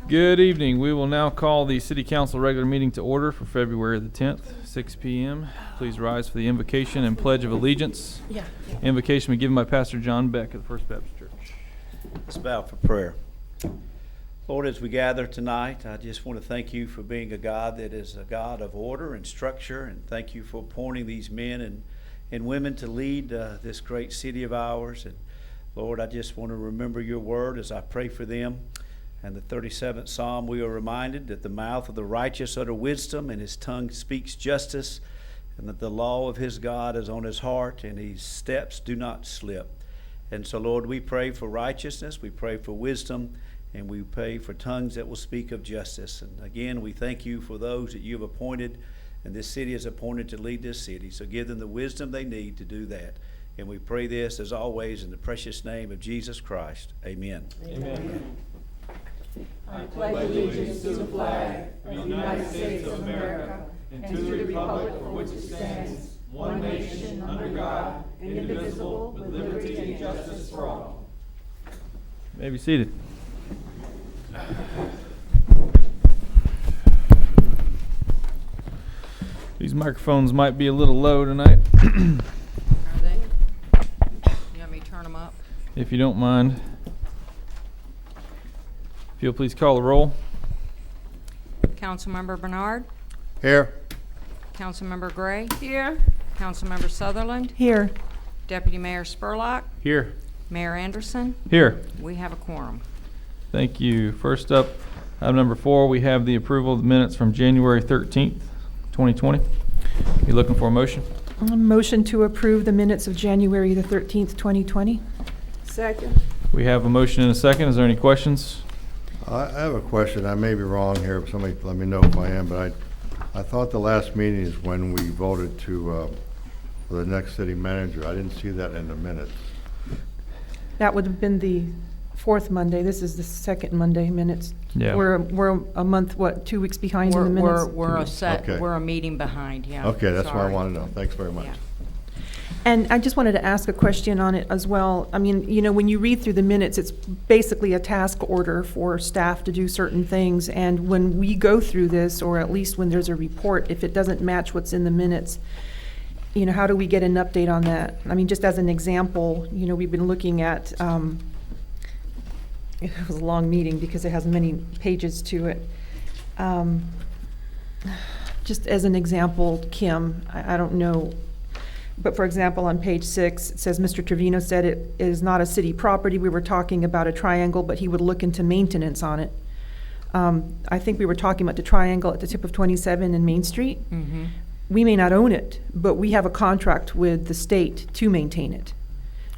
Good evening. We will now call the City Council regular meeting to order for February the 10th, 6 p.m. Please rise for the invocation and pledge of allegiance. Invocation will be given by Pastor John Beck of the First Baptist Church. Let's bow for prayer. Lord, as we gather tonight, I just want to thank you for being a God that is a God of order and structure, and thank you for appointing these men and women to lead this great city of ours. And Lord, I just want to remember your word as I pray for them. And the 37th Psalm, we are reminded that the mouth of the righteous utter wisdom, and his tongue speaks justice, and that the law of his God is on his heart, and his steps do not slip. And so, Lord, we pray for righteousness, we pray for wisdom, and we pray for tongues that will speak of justice. And again, we thank you for those that you have appointed, and this city is appointed to lead this city. So give them the wisdom they need to do that. And we pray this, as always, in the precious name of Jesus Christ. Amen. Amen. I pledge allegiance to the flag of the United States of America and to the republic for which it stands, one nation, under God, indivisible, with liberty and justice for all. You may be seated. These microphones might be a little low tonight. Are they? You want me to turn them up? If you don't mind. If you'll please call the roll. Councilmember Bernard? Here. Councilmember Gray? Here. Councilmember Sutherland? Here. Deputy Mayor Spurlock? Here. Mayor Anderson? Here. We have a quorum. Thank you. First up, item number 4, we have the approval of the minutes from January 13th, 2020. You looking for a motion? Motion to approve the minutes of January the 13th, 2020. Second. We have a motion and a second. Is there any questions? I have a question. I may be wrong here, but somebody let me know if I am, but I thought the last meeting is when we voted to for the next city manager. I didn't see that in the minutes. That would have been the fourth Monday. This is the second Monday minutes. Yeah. We're a month, 2 weeks behind in the minutes? Okay. We're a meeting behind, yeah. Okay, that's what I Sorry. want to know. Thanks very much. Yeah. And I just wanted to ask a question on it as well. I mean, you know, when you read through the minutes, it's basically a task order for staff to do certain things. And when we go through this, or at least when there's a report, if it doesn't match what's in the minutes, you know, how do we get an update on that? I mean, just as an example, you know, we've been looking at, it was a long meeting because it has many pages to it. Just as an example, Kim, I don't know, but for example, on page 6, it says, Mr. Trevino said it is not a city property. We were talking about a triangle, but he would look into maintenance on it. I think we were talking about the triangle at the tip of 27 and Main Street. Mm-hmm. We may not own it, but we have a contract with the state to maintain it.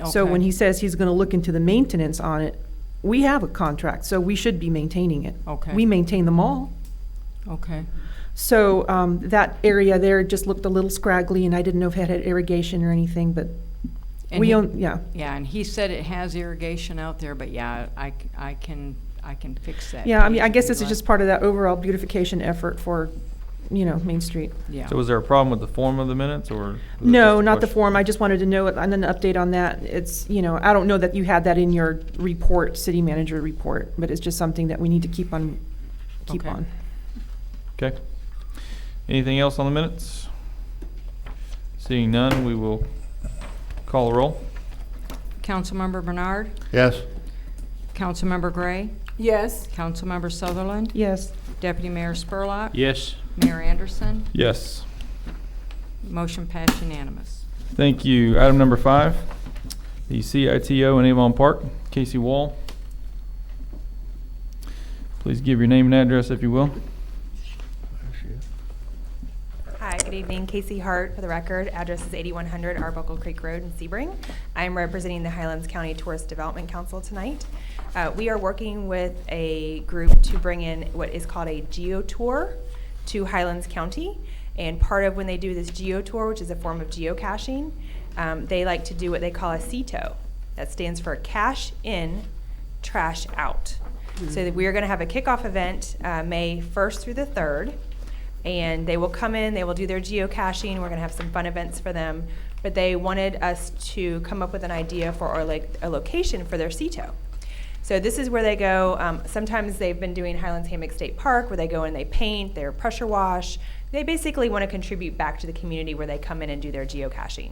So Okay. when he says he's gonna look into the maintenance on it, we have a contract, so we should be maintaining it. Okay. We maintain them all. Okay. So that area there just looked a little scraggly, and I didn't know if it had irrigation or anything, but And we he- own, yeah. Yeah, and he said it has irrigation out there, but yeah, I can fix that. Yeah, I mean, I page guess if this you'd is just like. part of that overall beautification effort for, you know, Main Street. Yeah. So was there a problem with the form of the minutes, or? was it No, just a not the question? form. I just wanted to know, and an update on that. It's, you know, I don't know that you had that in your report, city manager report, but it's just something that we need to keep on. Okay. Okay. Anything else on the minutes? Seeing none, we will call the roll. Councilmember Bernard? Yes. Councilmember Gray? Yes. Councilmember Sutherland? Yes. Deputy Mayor Spurlock? Yes. Mayor Anderson? Yes. Motion passed unanimous. Thank you. Item number 5, the CITO in Avon Park, Casey Wall. Please give your name and address if you will. Hi, good evening. Casey Hart, for the record. Address is 8100 Arbuckle Creek Road in Sebring. I'm representing the Highlands County Tourist Development Council tonight. We are working with a group to bring in what is called a geotour to Highlands County. And part of when they do this geotour, which is a form of geocaching, they like to do what they call a CITO. That stands for Cash In, Trash Out. So that we are going to have a kickoff event May 1st through the 3rd. And they will come in, they will do their geocaching. We're going to have some fun events for them. But they wanted us to come up with an idea for a location for their CITO. So this is where they go. Sometimes they've been doing Highlands Hammock State Park, where they go and they paint, they pressure wash. They basically want to contribute back to the community where they come in and do their geocaching.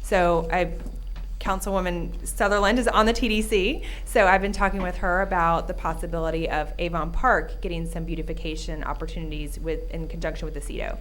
So Councilwoman Sutherland is on the TDC, so I've been talking with her about the possibility of Avon Park getting some beautification opportunities in conjunction with the CEDO.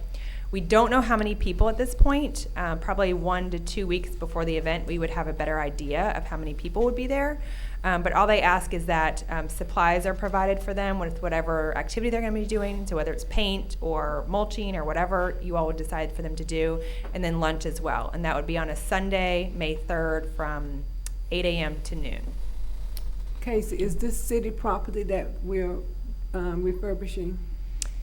We don't know how many people at this point. Probably 1 to 2 weeks before the event, we would have a better idea of how many people would be there. But all they ask is that supplies are provided for them with whatever activity they're going to be doing. So whether it's paint or mulching or whatever you all would decide for them to do, and then lunch as well. And that would be on a Sunday, May 3rd, from 8 a.m. to noon. Casey, is this city property that we're refurbishing?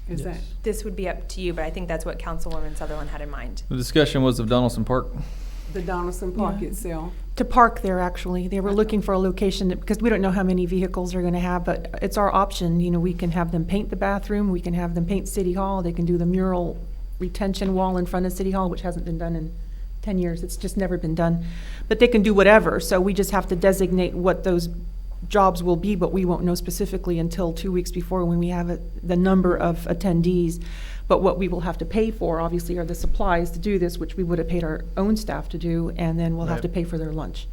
Is that? This would be up to you, but I think that's what Councilwoman Sutherland had in mind. The discussion was of Donaldson Park. The Donaldson Park Yeah. itself? To park there, actually. They were looking for a location, because we don't know how many vehicles they're gonna have, but it's our option. You know, we can have them paint the bathroom, we can have them paint City Hall, they can do the mural retention wall in front of City Hall, which hasn't been done in 10 years. It's just never been done. But they can do whatever, so we just have to designate what those jobs will be, but we won't know specifically until 2 weeks before when we have the number of attendees. But what we will have to pay for, obviously, are the supplies to do this, which we would have paid our own staff to do, and then we'll have Right. to pay for their lunch.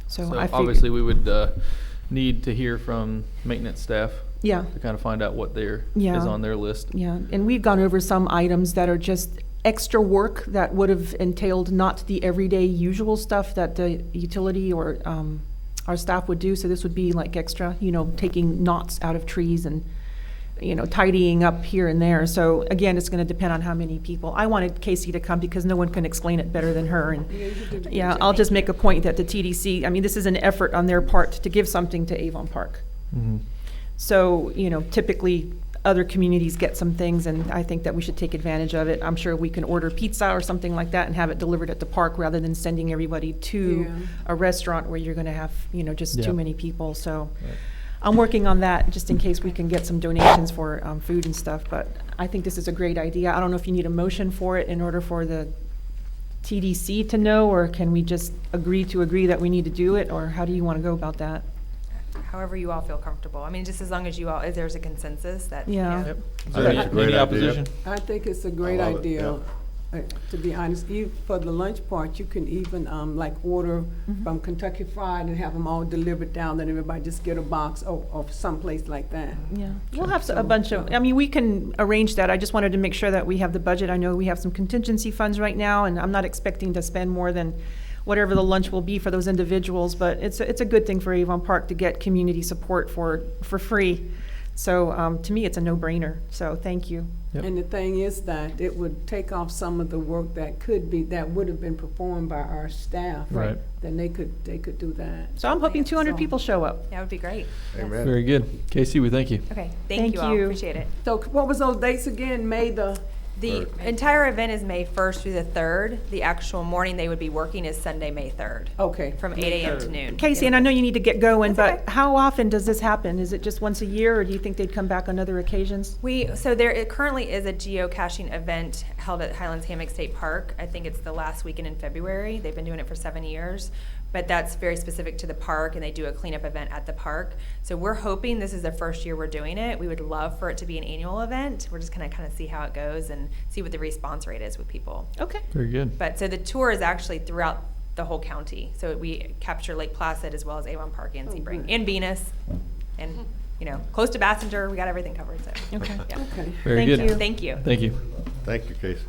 So So I figured, obviously, we would need to hear from maintenance staff yeah, to kind of find out what is Yeah. on their list. yeah. And we've gone over some items that are just extra work that would have entailed not the everyday usual stuff that the utility or our staff would do. So this would be like extra, you know, taking knots out of trees and, you know, tidying up here and there. So again, it's gonna depend on how many people. I wanted Casey to come because no one can explain it better than her. And Yeah, you did a good yeah, job. I'll just make a point that the TDC, I mean, this is an effort on their part to give something to Avon Park. Mm-hmm. So, you know, typically other communities get some things, and I think that we should take advantage of it. I'm sure we can order pizza or something like that and have it delivered at the park rather than sending everybody to Yeah. a restaurant where you're gonna have, you know, just Yeah. too many people. So Right. I'm working on that just in case we can get some donations for food and stuff. But I think this is a great idea. I don't know if you need a motion for it in order for the TDC to know, or can we just agree that we need to do it, or how do you want to go about that? However you all feel comfortable. I mean, just as long as if there's a consensus that. Yeah. Yep. Is I there think any it's a great any idea. opposition? I think it's a great love it, idea. To be honest, even for the lunch part, you can even, like, order Mhm. from Kentucky Fried and have them all delivered down, then everybody just get a box or someplace like that. Yeah, we'll have a bunch of, I mean, we can arrange that. I just wanted to make sure that we have the budget. I know we have some contingency funds right now, and I'm not expecting to spend more than whatever the lunch will be for those individuals, but it's a good thing for Avon Park to get community support for free. So, to me, it's a no-brainer, so thank you. Yep. And the thing is that it would take off some of the work that would have been performed by our staff. Right. Then they could do that. So I'm hoping 200 So- people show up. That would be great. Amen. Very good. Casey, we thank you. Okay, Thank thank you all. you. Appreciate it. So what was those dates again? May the? The entire event is May 1st through the 3rd. The actual morning they would be working is Sunday, May 3rd, Okay. from 8 a.m. to noon. Casey, and I know you need to get going, That's but okay. how often does this happen? Is it just once a year, or do you think they'd come back on other occasions? There currently is a geocaching event held at Highlands Hammock State Park. I think it's the last weekend in February. They've been doing it for 7 years. But that's very specific to the park, and they do a cleanup event at the park. So we're hoping this is the first year we're doing it. We would love for it to be an annual event. We're just gonna kind of see how it goes and see what the response rate is with people. Okay. Very good. But so the tour is actually throughout the whole county. So we capture Lake Placid as well as Avon Park and Oh, Sebring good. and Venus, and close to Bassinger. We got everything covered. So Okay. yeah. Okay. Very Thank good. you. Thank you. Thank you. Thank you, Casey.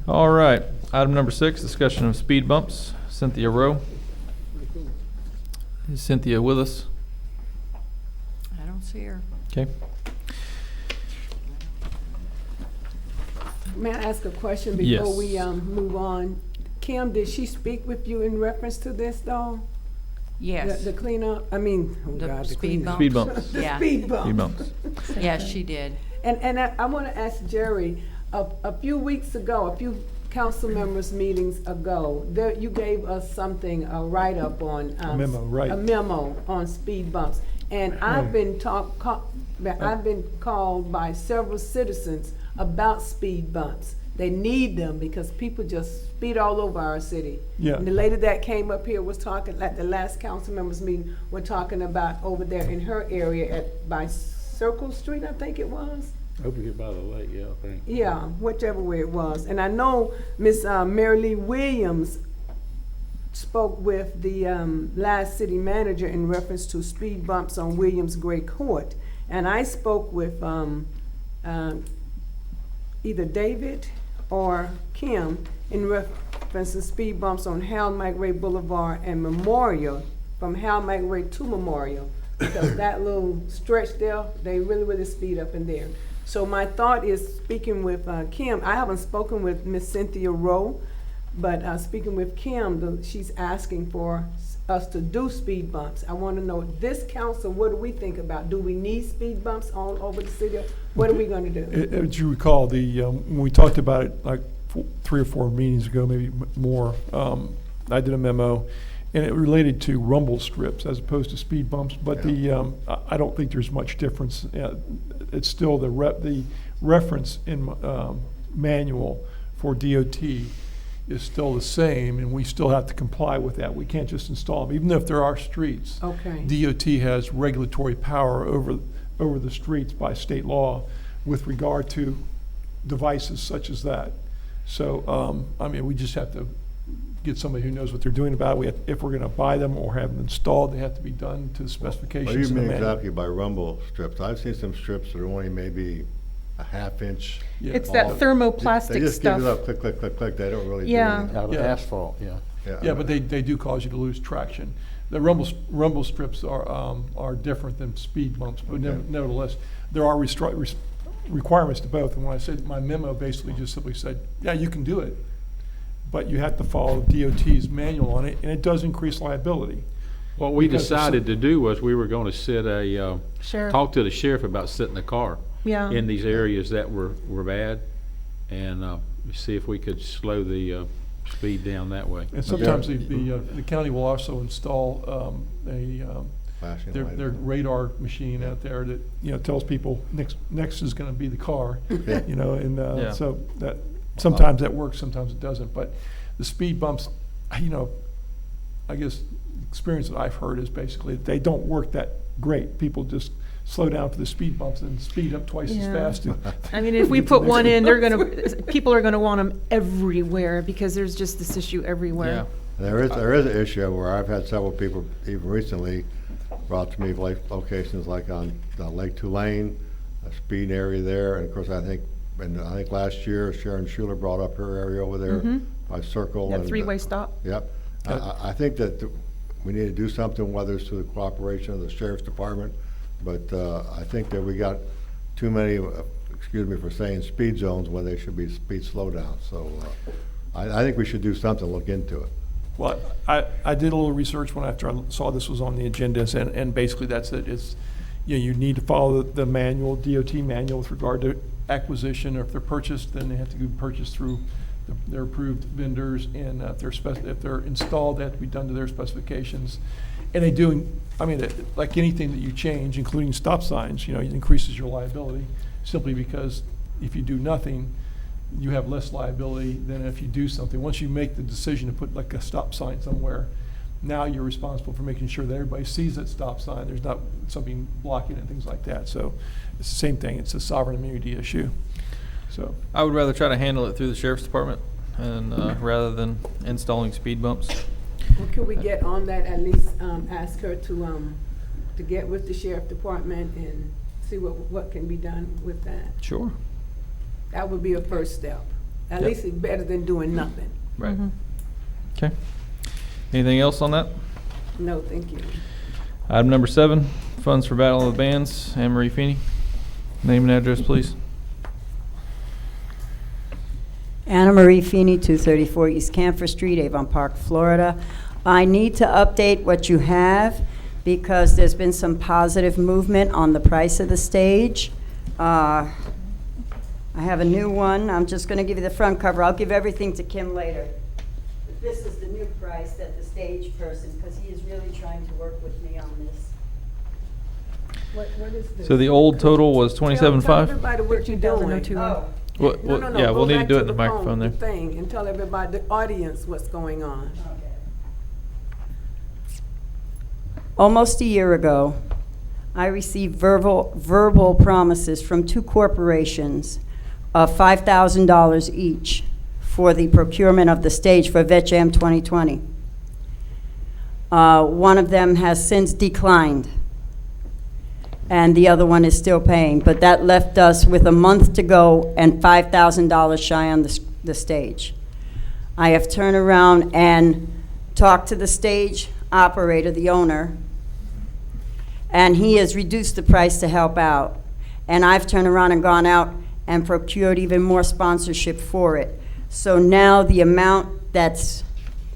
All right. Item number 6, discussion of speed bumps. Cynthia Rowe. Is Cynthia with us? I don't see her. Okay. May I ask a question Yes. before we move on? Kim, did she speak with you in reference to this though? Yes. The cleanup, I mean, oh The God, the speed cleanup. Speed bumps. The Yeah. speed bump. Speed bumps. Yes, she did. And I want to ask Jerry, a few weeks ago, a few council members' meetings ago, you gave us something, a write-up on. A memo, right. A memo on speed bumps. And I've been called by several citizens about speed bumps. They need them because people just speed all over our city. Yeah. And the lady that came up here was talking, at the last council members meeting, we're talking about over there in her area by Circle Street, I think it was. Over here by the lake, yeah, I think. Yeah, whichever way it was. And I know Miss Mary Lee Williams spoke with the last city manager in reference to speed bumps on Williams Gray Court. And I spoke with either David or Kim in reference to speed bumps on Hal McRae Boulevard and Memorial, from Hal McRae to Memorial. Because that little stretch there, they really speed up in there. So my thought is, speaking with Kim, I haven't spoken with Miss Cynthia Rowe, but speaking with Kim, she's asking for us to do speed bumps. I want to know, this council, what do we think about? Do we need speed bumps all over the city? What are we going to do? As you recall, when we talked about it like 3 or 4 meetings ago, maybe more, I did a memo, and it related to rumble strips as opposed to speed bumps. But I don't think there's much difference. It's still the reference in manual for DOT is still the same, and we still have to comply with that. We can't just install them, even if there are streets. Okay. DOT has regulatory power over the streets by state law with regard to devices such as that. So, I mean, we just have to get somebody who knows what they're doing about it. If we're gonna buy them or have them installed, they have to be done to the specifications. What do you in the mean manual. exactly by rumble strips? I've seen some strips that are only maybe a half-inch. Yeah. It's that long. thermoplastic They just give it stuff. up, click, click, click, click. They don't really do Yeah. anything. Out of Yeah. asphalt, yeah. Yeah, but they do cause you to lose traction. The rumble strips are different than speed bumps, but Okay. nevertheless, there are requirements to both. And when I said, my memo basically just simply said, yeah, you can do it, but you have to follow DOT's manual on it, and it does increase liability. What we Because of decided to do was we were gonna Sheriff. talk to the sheriff about sitting a car Yeah. in these areas that were bad, and see if we could slow the speed down that way. And sometimes the county will also install Flashing light. their radar machine out there that, tells people next is gonna be the car, and Yeah. so that, sometimes that works, sometimes it doesn't. But the speed bumps, I guess the experience that I've heard is basically that they don't work that great. People just slow down for the speed bumps and speed up twice as Yeah. fast. I mean, if we put one in, people are gonna want them everywhere because there's just this issue everywhere. There is an issue where I've had several people, even recently, brought to me locations like on Lake Tulane, a speed area there, and of course, I think last year Sharon Schuler brought up her area over there by Circle. That and, three-way stop. Yep. I think that we need to do something, whether it's through the cooperation of the sheriff's department, but I think that we got too many, excuse me for saying, speed zones when they should be speed slowdowns. So I think we should do something, look into it. Well, I did a little research after I saw this was on the agendas, and basically that's it. It's, you need to follow the manual, DOT manual with regard to acquisition, or if they're purchased, then they have to be purchased through their approved vendors, and if they're installed, they have to be done to their specifications. And they do, like anything that you change, including stop signs, it increases your liability, simply because if you do nothing, you have less liability than if you do something. Once you make the decision to put like a stop sign somewhere, now you're responsible for making sure that everybody sees that stop sign. There's not something blocking it and things like that. So it's the same thing. It's a sovereign immunity issue. So I would rather try to handle it through the sheriff's department and rather than installing speed bumps. Well, could we get on that, at least ask her to get with the sheriff department and see what can be done with that? Sure. That would be a first step. At Yep. least it's better than doing nothing. Right. Okay. Anything else on that? No, thank you. Item number 7, funds for Battle of the Bands. Anne Marie Feeney. Name and address, please. Anna Marie Feeney, 234 East Camphor Street, Avon Park, Florida. I need to update what you have because there's been some positive movement on the price of the stage. I have a new one. I'm just going to give you the front cover. I'll give everything to Kim later. But this is the new price that the stage person, because he is really trying to work with me on this. What is this? So the old total was Tell 27.5? everybody what you're doing. 2,002. Oh, Well, No, no, no. yeah, go we'll need to back do it in the phone, microphone there. the thing, and tell everybody, the audience, what's going on. Almost a year ago, I received verbal promises from two corporations of $5,000 each for the procurement of the stage for VetJam 2020. One of them has since declined, and the other one is still paying. But that left us with a month to go and $5,000 shy on the stage. I have turned around and talked to the stage operator, the owner, and he has reduced the price to help out. And I've turned around and gone out and procured even more sponsorship for it. So now the amount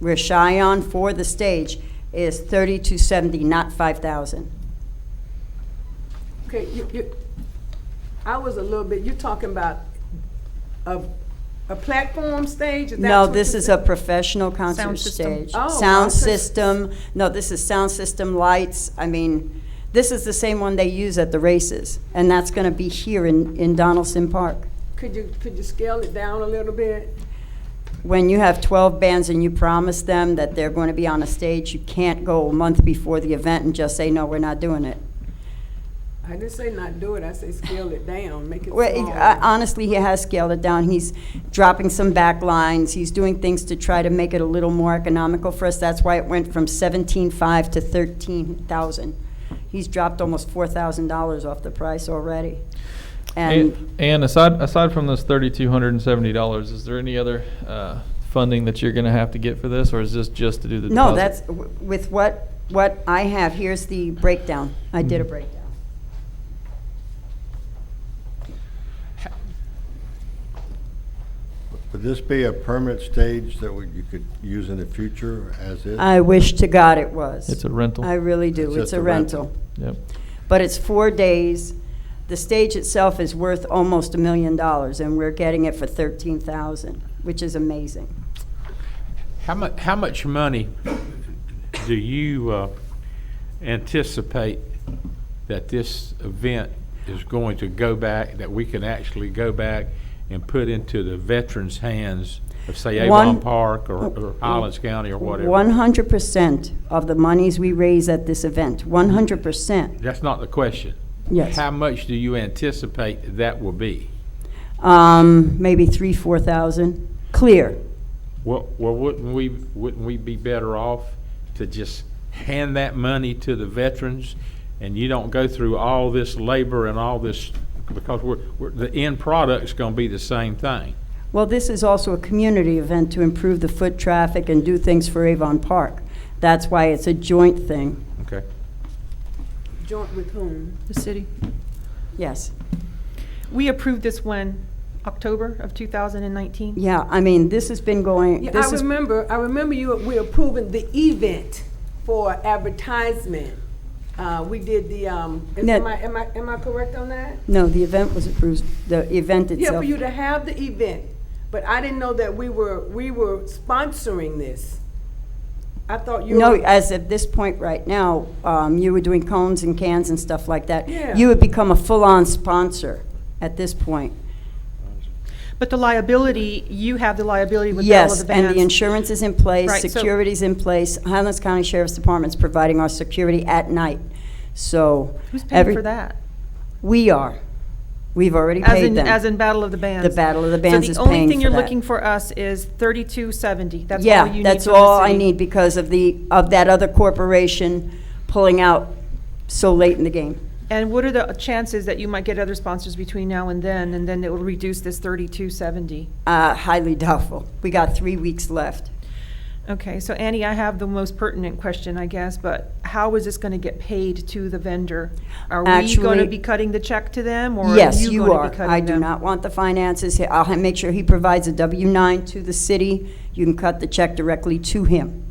we're shy on for the stage is $3,270, not $5,000. Okay, I was a little bit, you're talking about a platform stage? Is that No, what this you is said? a professional concert Sound system. stage. Oh, Sound okay. system, no, this is sound system, lights. I mean, this is the same one they use at the races, and that's gonna be here in Donaldson Park. Could you scale it down a little bit? When you have 12 bands and you promise them that they're going to be on a stage, you can't go a month before the event and just say, no, we're not doing it. I didn't say not do it, I say scale it down, make it Well, smaller. honestly, he has scaled it down. He's dropping some back lines. He's doing things to try to make it a little more economical for us. That's why it went from $17,500 to $13,000. He's dropped almost $4,000 off the price already. And aside from this $3,270, is there any other funding that you're going to have to get for this, or is this just to do the No, deposit? that's, with what I have, here's the breakdown. I did a breakdown. Would this be a permanent stage that you could use in the future as is? I wish to God it was. It's a rental. I really do. It's It's just a a rental. rental. Yep. But it's 4 days. The stage itself is worth almost $1 million, and we're getting it for $13,000, which is amazing. How much money do you anticipate that this event is going to go back, that we can actually go back and put into the veterans' hands of, say, Avon Park or Highlands County or whatever? 100% of the monies we raise at this event, 100%. That's not the question. Yes. How much do you anticipate that will be? Maybe 3,000, 4,000, clear. Well, wouldn't we be better off to just hand that money to the veterans, and you don't go through all this labor and all this, because the end product's going to be the same thing. Well, this is also a community event to improve the foot traffic and do things for Avon Park. That's why it's a joint thing. Okay. Joint with whom? The city. Yes. We approved this when? October of 2019? Yeah, I mean, this has been going, Yeah, this I is, remember we approving the event for advertisement. We did the, am I correct on that? no, the event was approved, the event Yeah, itself. for you to have the event, but I didn't know that we were sponsoring this. I thought you No, were. as of this point right now, you were doing cones and cans and stuff like that. Yeah. You would become a full-on sponsor at this point. But the liability, you have the liability with all of Yes, the and bands. the insurance is in place, Right, so- security's in place. Highlands County Sheriff's Department's providing our security at night. So. Who's paying for that? We are. We've already As paid in, them. as in Battle of the Bands? The Battle of the Bands is So the only paying thing for you're that. looking for us is 3270. That's all Yeah, you need that's from the all I city. need because of that other corporation pulling out so late in the game. And what are the chances that you might get other sponsors between now and then it will reduce this 3270? Highly doubtful. We got 3 weeks left. Okay, so Annie, I have the most pertinent question, I guess, but how is this going to get paid to the vendor? Are we going to Actually- be cutting the check to them, or Yes, are you you going are. to be cutting I them? do not want the finances. I'll make sure he provides a W-9 to the city. You can cut the check directly to him.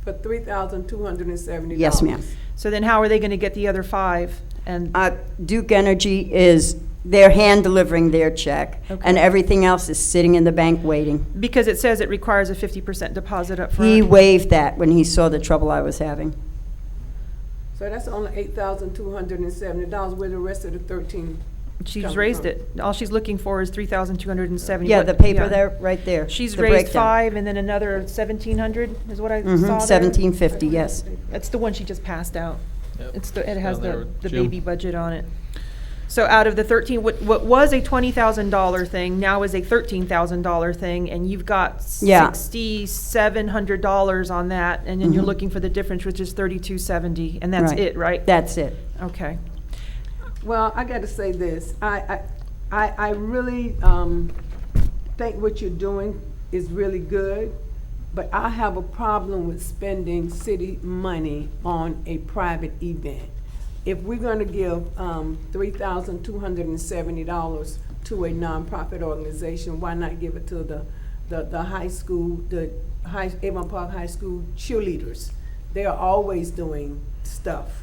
For $3,270. Yes, ma'am. So then how are they going to get the other five? And Duke Energy they're hand delivering their check, Okay. and everything else is sitting in the bank waiting. because it says it requires a 50% deposit up front. He waived that when he saw the trouble I was having. So that's only $8,270, where the rest of the 13. She's Coming raised from? it. All she's looking for is 3,270. Yeah, What- the paper yeah. there, right there. She's the raised breakdown. 5 and then another 1,700 is what I Mhm, saw there. 1750, yes. That's the one she just passed out. Yep. It has Down there the with the Jim. baby budget on it. So out of the 13, what was a $20,000 thing now is a $13,000 thing, and you've got Yeah. $6,700 on that, and then you're Mhm. looking for the difference, which is 3,270, and that's Right. it, right? That's it. Okay. Well, I gotta say this, I really, think what you're doing is really good, but I have a problem with spending city money on a private event. If we're gonna give, $3,270 to a nonprofit organization, why not give it to the high school, Avon Park High School cheerleaders? They are always doing stuff,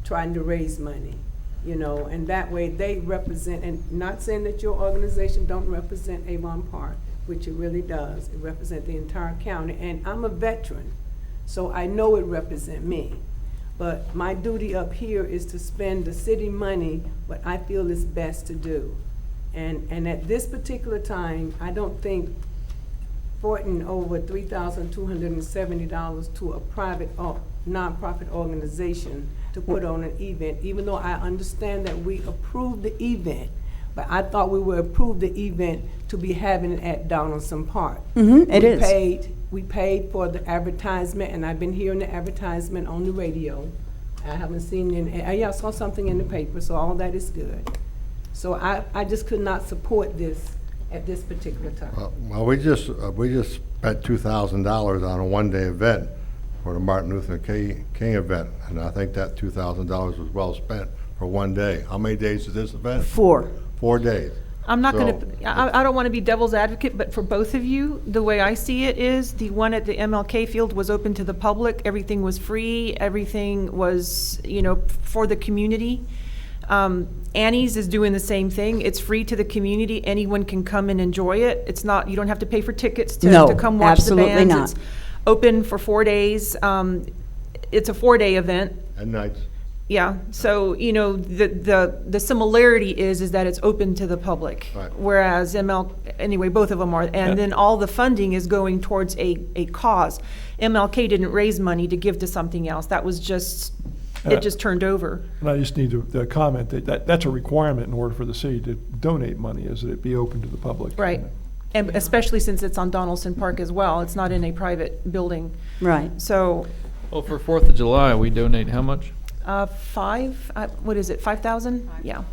trying to raise money, you know, and that way they represent, and not saying that your organization don't represent Avon Park, which it really does. It represents the entire county, and I'm a veteran, so I know it represents me. But my duty up here is to spend the city money what I feel is best to do. And at this particular time, I don't think forking over $3,270 to a private or nonprofit organization to put on an event, even though I understand that we approved the event, but I thought we would approve the event to be having it at Donaldson Park. It is. We paid for the advertisement, and I've been hearing the advertisement on the radio. I haven't seen I saw something in the paper, so all that is good. So I just could not support this at this particular time. Well, we just spent $2,000 on a one-day event for the Martin Luther King event, and I think that $2,000 was well spent for one day. How many days is this event? 4. 4 days. I'm not gonna, So, I don't wanna be devil's advocate, but for both of you, the way I see it is, the one at the MLK field was open to the public, everything was free, everything was, for the community. Annie's is doing the same thing, it's free to the community, anyone can come and enjoy it. It's not, you don't have to pay for tickets to No, come watch the absolutely bands. not. It's open for 4 days, it's a 4-day event. And nights. Yeah, so, the similarity is that it's open to the public. Right. Whereas anyway, both of them are, and then all the funding is going towards a cause. MLK didn't raise money to give to something else, that was just, it just turned over. And I just need to comment that that's a requirement in order for the city to donate money, is that it be open to the public. Right, and especially since it's on Donaldson Park as well, it's not in a private building. Right. So, Well, for 4th of July, we donate how much? 5,000? Yeah.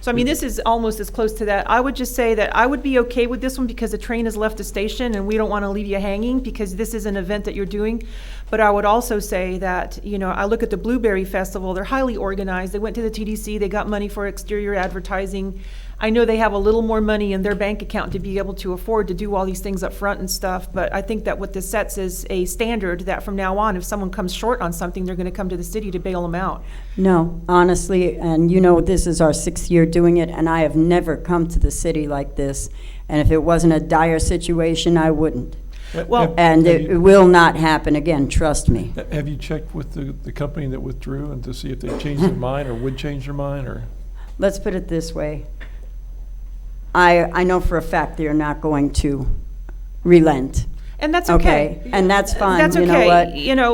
So, this is almost as close to that. I would just say that I would be okay with this one because the train has left the station and we don't want to leave you hanging because this is an event that you're doing. But I would also say that, I look at the Blueberry Festival, they're highly organized. They went to the TDC, they got money for exterior advertising. I know they have a little more money in their bank account to be able to afford to do all these things up front and stuff, but I think that what this sets is a standard that from now on, if someone comes short on something, they're gonna come to the city to bail them out. No, honestly, and this is our 6th year doing it, and I have never come to the city like this. And if it wasn't a dire situation, I wouldn't. Well- And it will not happen again, trust me. Have you checked with the company that withdrew and to see if they changed their mind or would change their mind, or? Let's put it this way. I know for a fact they're not going to relent. And that's okay. And that's fine, That's you know okay.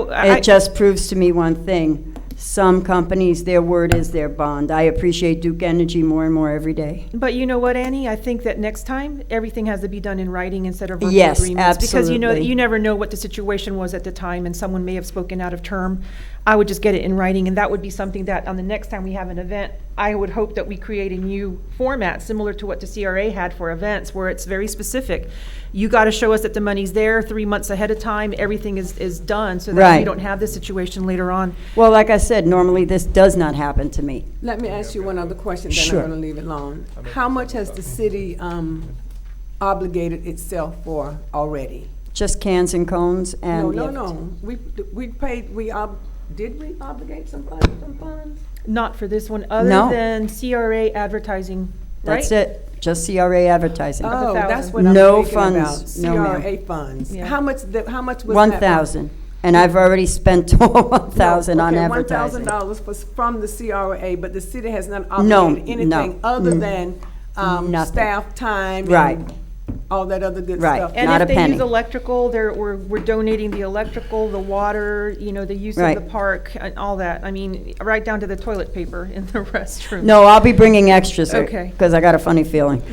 what? I It just proves to me one thing. Some companies, their word is their bond. I appreciate Duke Energy more and more every day. But you know what, Annie? I think that next time, everything has to be done in writing instead of verbal Yes, agreements. Because absolutely. you never know what the situation was at the time, and someone may have spoken out of term. I would just get it in writing, and that would be something that, on the next time we have an event, I would hope that we create a new format, similar to what the CRA had for events, where it's very specific. You gotta show us that the money's there 3 months ahead of time, everything is done, so that we Right. don't have this situation later on. Well, like I said, normally this does not happen to me. Let me ask you one other question, then Sure. I'm gonna leave it alone. How much has the city, obligated itself for already? Just cans and cones and. No. We paid, did we obligate some funds? Not for this one, other No. than CRA advertising, right? That's it, just CRA advertising. Oh, that's 1,000. what I'm No thinking about. funds, no, ma'am. CRA funds. Yeah. How much was that? 1,000. And I've already spent 1,000 on Okay, advertising. $1,000 from the CRA, but the city has not No, obligated no. anything other than Nothing. staff time Right. and all that other good Right. stuff. And Not if a they penny. use electrical, we're donating the electrical, the water, the use of Right. the park, and all that. I mean, right down to the toilet paper in the restroom. No, I'll be bringing extras, Okay. because I got a funny feeling.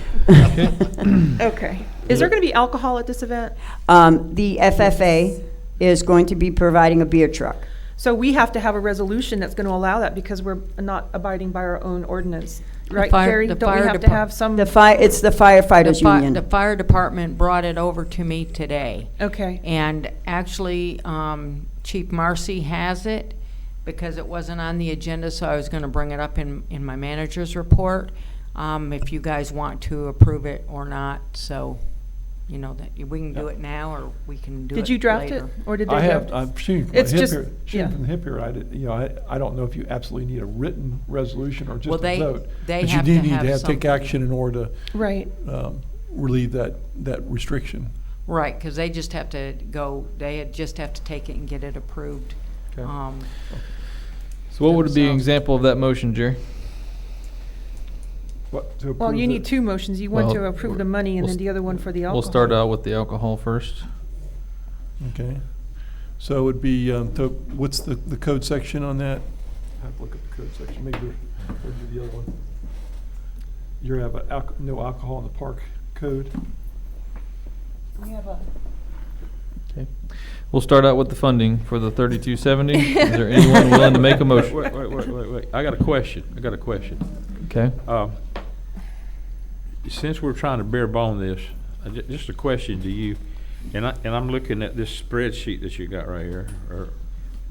Okay. Is there going to be alcohol at this event? The FFA is going to be providing a beer truck. So we have to have a resolution that's going to allow that because we're not abiding by our own ordinance. Right, fire- Jerry? the Don't we fire have to depart- have some? It's the firefighters The union. fire department brought it over to me today. Okay. And actually, Chief Marcy has it because it wasn't on the agenda, so I was gonna bring it up in my manager's report. If you guys want to approve it or not, so, that we can do it now or we can do it later. Did you draft it, or did they I draft? have, I'm shooting from It's the hip just- here, yeah. shooting from the hip here. I don't know if you absolutely need a written resolution or Well, just a they- vote. they But have you to do need have to take something. action in order Right. to relieve that restriction. Right, because they just have to just have to take it and get it approved. Okay. Um, So what would be an So- example of that motion, Jerry? What, to Well, approve you it? need two motions. You want Well, to approve the money and we'll then the other one for the alcohol. We'll start out with the alcohol first. Okay. So it would be, what's the code section on that? I have to look at the code section, maybe we'll do the other one. You have no alcohol in the park code? We have a. Okay. We'll start out with the funding for the 3270. Is there anyone willing to make a motion? Wait. I got a question. Okay. Since we're trying to bare bone this, just a question to you, and I'm looking at this spreadsheet that you got right here.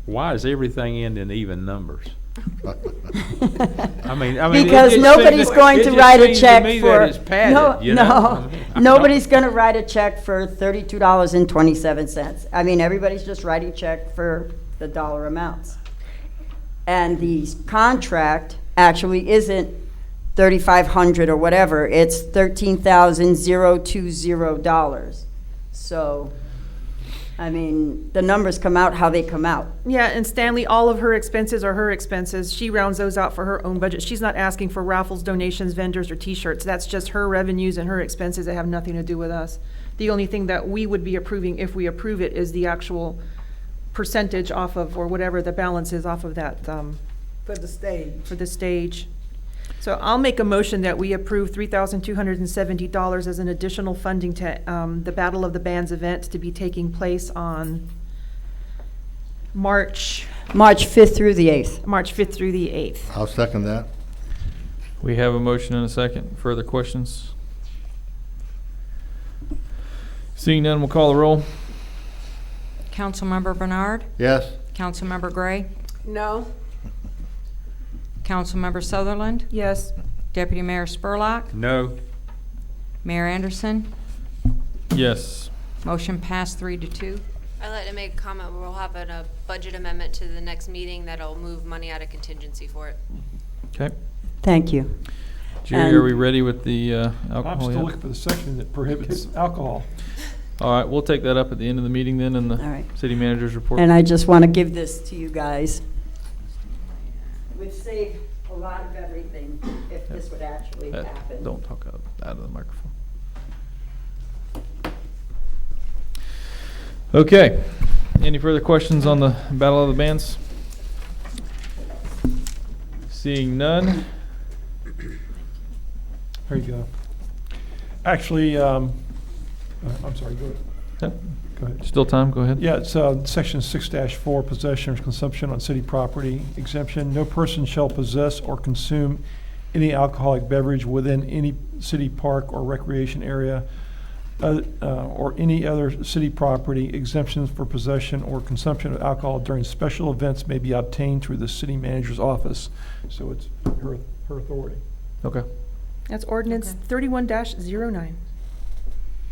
Why is everything end in even numbers? I mean, Because it just nobody's seems- going it to just write a seems to check me for. that it's padded, No, you know? I mean, nobody's gonna write a check for $32.27. I mean, everybody's just writing check for the dollar amounts. And the contract actually isn't $3,500 or whatever, it's $13,020. So, I mean, the numbers come out how they come out. Yeah, and Stanley, all of her expenses are her expenses. She rounds those out for her own budget. She's not asking for raffles, donations, vendors, or T-shirts. That's just her revenues and her expenses that have nothing to do with us. The only thing that we would be approving, if we approve it, is the actual percentage off of, or whatever the balance is off of that, For the stage. for the stage. So I'll make a motion that we approve $3,270 as an additional funding to the Battle of the Bands event to be taking place on March 5th through the 8th. 5th through the 8th. I'll second that. We have a motion and a second. Further questions? Seeing none, we'll call the roll. Councilmember Bernard, Yes? Councilmember Gray, No? Councilmember Sutherland, Yes. Deputy Mayor Spurlock, No. Mayor Anderson. Yes. Motion passed 3-2. I'd like to make a comment. We'll have a budget amendment to the next meeting that'll move money out of contingency for it. Okay. Thank you. Jerry, are we ready with the I'm alcohol still yet? looking for the section that prohibits alcohol. All right, we'll take that up at the end of the meeting then in the All right. city manager's report. And I just want to give this to you guys. Would save a lot of everything if this would actually happen. Don't talk out of the microphone. Okay. Any further questions on the Battle of the Bands? Seeing none. There you go. Actually, I'm sorry, go ahead. Yep. Go ahead. Still time, go ahead. Yeah, it's section 6-4, possession or consumption on city property exemption. No person shall possess or consume any alcoholic beverage within any city park or recreation area or any other city property. Exemptions for possession or consumption of alcohol during special events may be obtained through the city manager's office. So it's her authority. Okay. That's ordinance 31-09.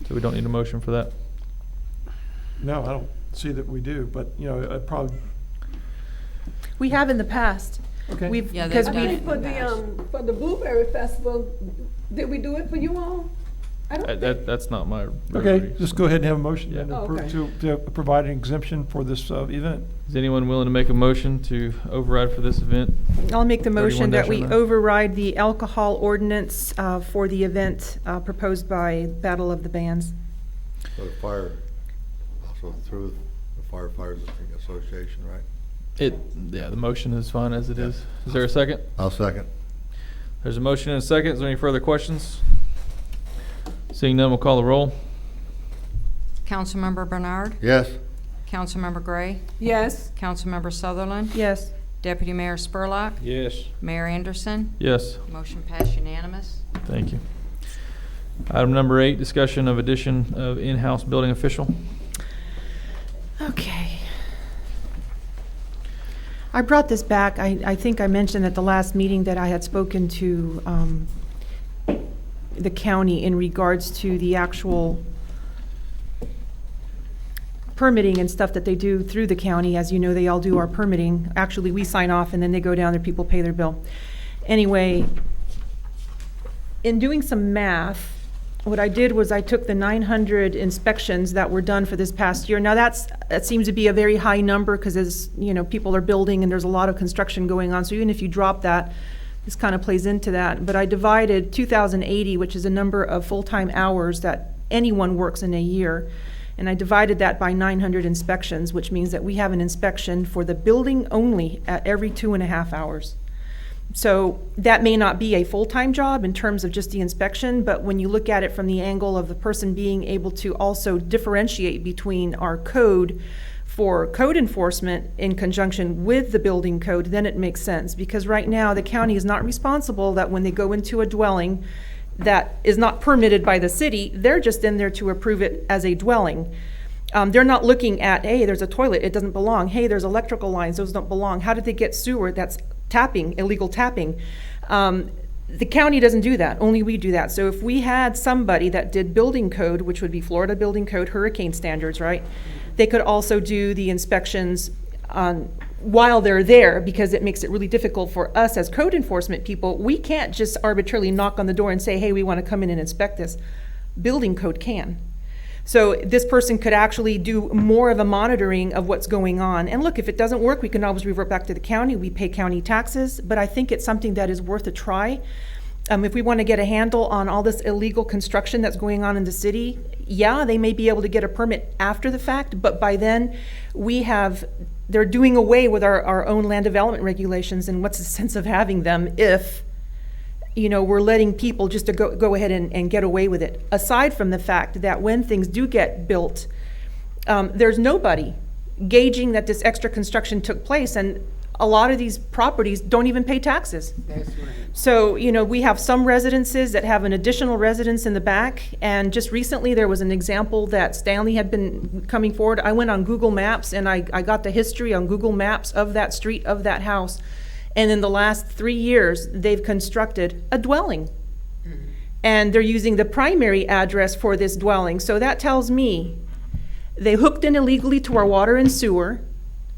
So we don't need a motion for that. No, I don't see that we do, but, I probably, We have in the past. okay. We've, Yeah, because they've I done we, it. think for the Blueberry Festival, did we do it for you all? I don't think, That's not my. Okay, just go ahead and have a motion then Yeah. to Oh, okay. to provide an exemption for this event. Is anyone willing to make a motion to override for this event? I'll make the motion that we 31-09. override the alcohol ordinance for the event proposed by Battle of the Bands. For the fire, also through the firefighters association, right? Yeah, the motion is fine as it is. Is there a second? I'll second. There's a motion and a second. Is there any further questions? Seeing none, we'll call the roll. Councilmember Bernard, Yes? Councilmember Gray, yes, Councilmember Sutherland, Yes. Deputy Mayor Spurlock, Yes. Mayor Anderson. Yes, Motion passed unanimous. thank you. Item number 8, discussion of addition of in-house building official. Okay. I brought this back. I think I mentioned at the last meeting that I had spoken to the county in regards to the actual permitting and stuff that they do through the county. As you know, they all do our permitting. Actually, we sign off and then they go down there, people pay their bill. Anyway, in doing some math, what I did was I took the 900 inspections that were done for this past year. Now that seems to be a very high number because as you know, people are building and there's a lot of construction going on. So even if you drop that, this kind of plays into that. But I divided 2,080, which is a number of full-time hours that anyone works in a year. And I divided that by 900 inspections, which means that we have an inspection for the building only at every 2.5 hours. So that may not be a full-time job in terms of just the inspection, but when you look at it from the angle of the person being able to also differentiate between our code for code enforcement in conjunction with the building code, then it makes sense. Because right now, the county is not responsible that when they go into a dwelling that is not permitted by the city, they're just in there to approve it as a dwelling. They're not looking at, hey, there's a toilet, it doesn't belong. Hey, there's electrical lines, those don't belong. How did they get sewer? That's tapping, illegal tapping. The county doesn't do that, only we do that. So if we had somebody that did building code, which would be Florida building code, hurricane standards, right? They could also do the inspections while they're there, because it makes it really difficult for us as code enforcement people. We can't just arbitrarily knock on the door and say, hey, we want to come in and inspect this. Building code can. So this person could actually do more of a monitoring of what's going on. And look, if it doesn't work, we can always revert back to the county. We pay county taxes, but I think it's something that is worth a try. If we want to get a handle on all this illegal construction that's going on in the city, yeah, they may be able to get a permit after the fact, but by then they're doing away with our own land development regulations, and what's the sense of having them if we're letting people just to go ahead and get away with it. Aside from the fact that when things do get built, there's nobody gauging that this extra construction took place, and a lot of these properties don't even pay taxes. that's right. So, we have some residences that have an additional residence in the back, and just recently there was an example that Stanley had been coming forward. I went on Google Maps and I got the history on Google Maps of that street, of that house. And in the last 3 years, they've constructed a dwelling. And they're using the primary address for this dwelling. So that tells me they hooked in illegally to our water and sewer.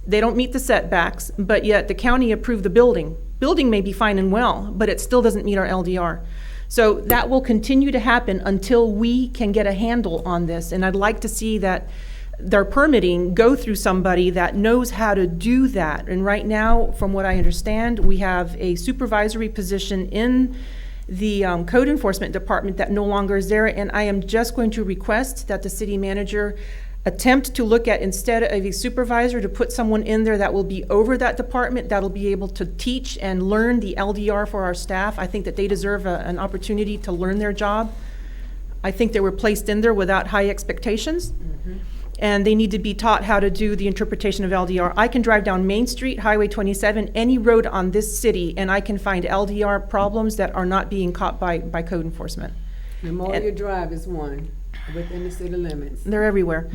They don't meet the setbacks, but yet the county approved the building. Building may be fine and well, but it still doesn't meet our LDR. So that will continue to happen until we can get a handle on this. And I'd like to see that their permitting go through somebody that knows how to do that. And right now, from what I understand, we have a supervisory position in the code enforcement department that no longer is there. And I am just going to request that the city manager attempt to look at, instead of a supervisor, to put someone in there that will be over that department, that'll be able to teach and learn the LDR for our staff. I think that they deserve an opportunity to learn their job. I think they were placed in there without high expectations. And they need to be taught how to do the interpretation of LDR. I can drive down Main Street, Highway 27, any road on this city, and I can find LDR problems that are not being caught by code enforcement. Memorial Drive is one within the city limits. They're everywhere.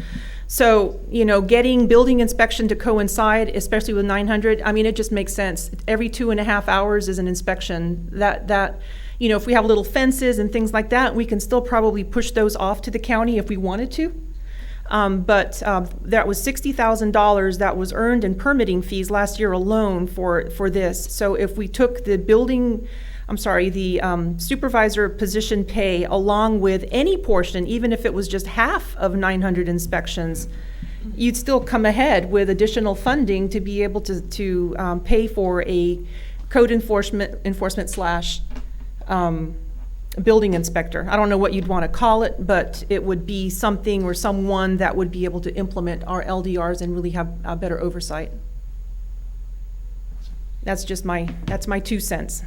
So, getting building inspection to coincide, especially with 900, it just makes sense. Every 2.5 hours is an inspection. That if we have little fences and things like that, we can still probably push those off to the county if we wanted to. But that was $60,000 that was earned in permitting fees last year alone for this. So if we took the building supervisor position pay along with any portion, even if it was just half of 900 inspections, you'd still come ahead with additional funding to be able to pay for a code enforcement slash building inspector. I don't know what you'd want to call it, but it would be something or someone that would be able to implement our LDRs and really have a better oversight. That's my 2 cents.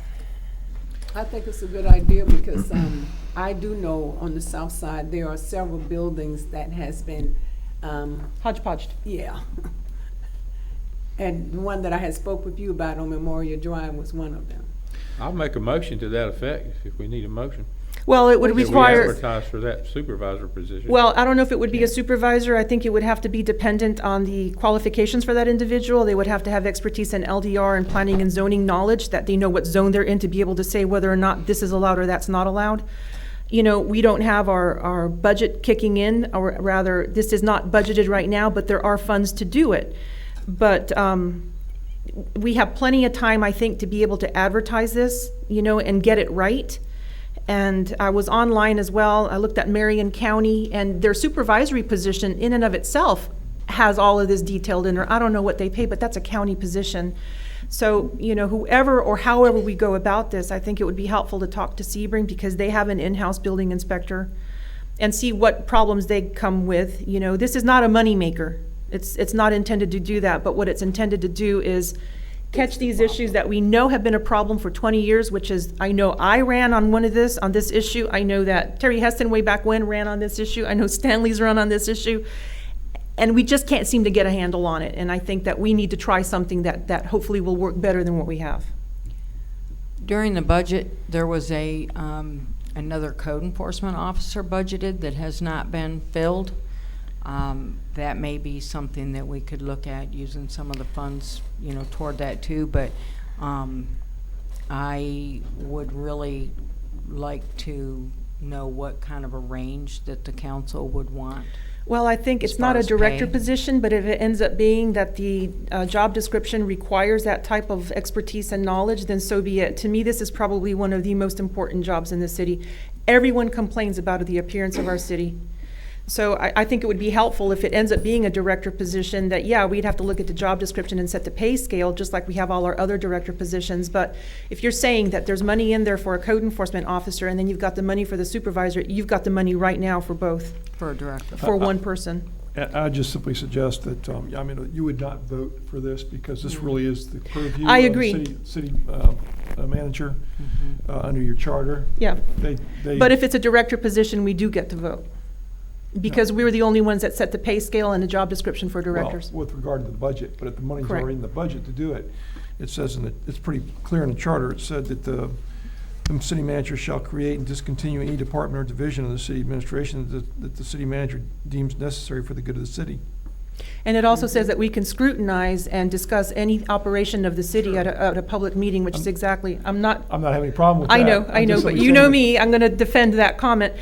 I think it's a good idea because I do know on the south side, there are several buildings that has been, Hodgepodge. yeah. And the one that I had spoke with you about on Memorial Drive was one of them. I'll make a motion to that effect if we need a motion. Well, it would That we require. advertise for that supervisor position. Well, I don't know if it would be a supervisor. I think it would have to be dependent on the qualifications for that individual. They would have to have expertise in LDR and planning and zoning knowledge, that they know what zone they're in to be able to say whether or not this is allowed or that's not allowed. You know, we don't have our budget kicking in, or rather, this is not budgeted right now, but there are funds to do it. But we have plenty of time, I think, to be able to advertise this, you know, and get it right. And I was online as well. I looked at Marion County, and their supervisory position in and of itself has all of this detailed in there. I don't know what they pay, but that's a county position. So, you know, whoever or however we go about this, I think it would be helpful to talk to Sebring, because they have an in-house building inspector, and see what problems they come with. You know, this is not a moneymaker. It's not intended to do that, but what it's intended to do is catch these issues that we know have been a problem for 20 years, which is, I know I ran on this issue. I know that Terry Heston way back when ran on this issue. I know Stanley's run on this issue. And we just can't seem to get a handle on it. And I think that we need to try something that hopefully will work better than what we have. During the budget, there was another code enforcement officer budgeted that has not been filled. That may be something that we could look at, using some of the funds, you know, toward that too. But I would really like to know what kind of a range that the council would want. Well, I think As it's not far a as director pay? position, but if it ends up being that the job description requires that type of expertise and knowledge, then so be it. To me, this is probably one of the most important jobs in the city. Everyone complains about the appearance of our city. So I think it would be helpful if it ends up being a director position, that, yeah, we'd have to look at the job description and set the pay scale, just like we have all our other director positions. But if you're saying that there's money in there for a code enforcement officer, and then you've got the money for the supervisor, you've got the money right now for both, For a director. for one person. I just simply suggest that, I mean, you would not vote for this, because this really is the purview I of agree. the city manager under your charter. Yeah. They- But if it's a director position, we do get to vote. Because we were the only ones that set the pay scale and the job description for directors. Well, with regard to the budget, but if the money's Correct. already in the budget to do it, it says it's pretty clear in the charter, it said that the city manager shall create and discontinue any department or division of the city administration that the city manager deems necessary for the good of the city. And it also says that we can scrutinize and discuss any operation of the city at a public meeting, which is exactly, I'm not I'm not having any problem with that. I know, I'm just but simply you know saying me, I'm gonna defend that comment.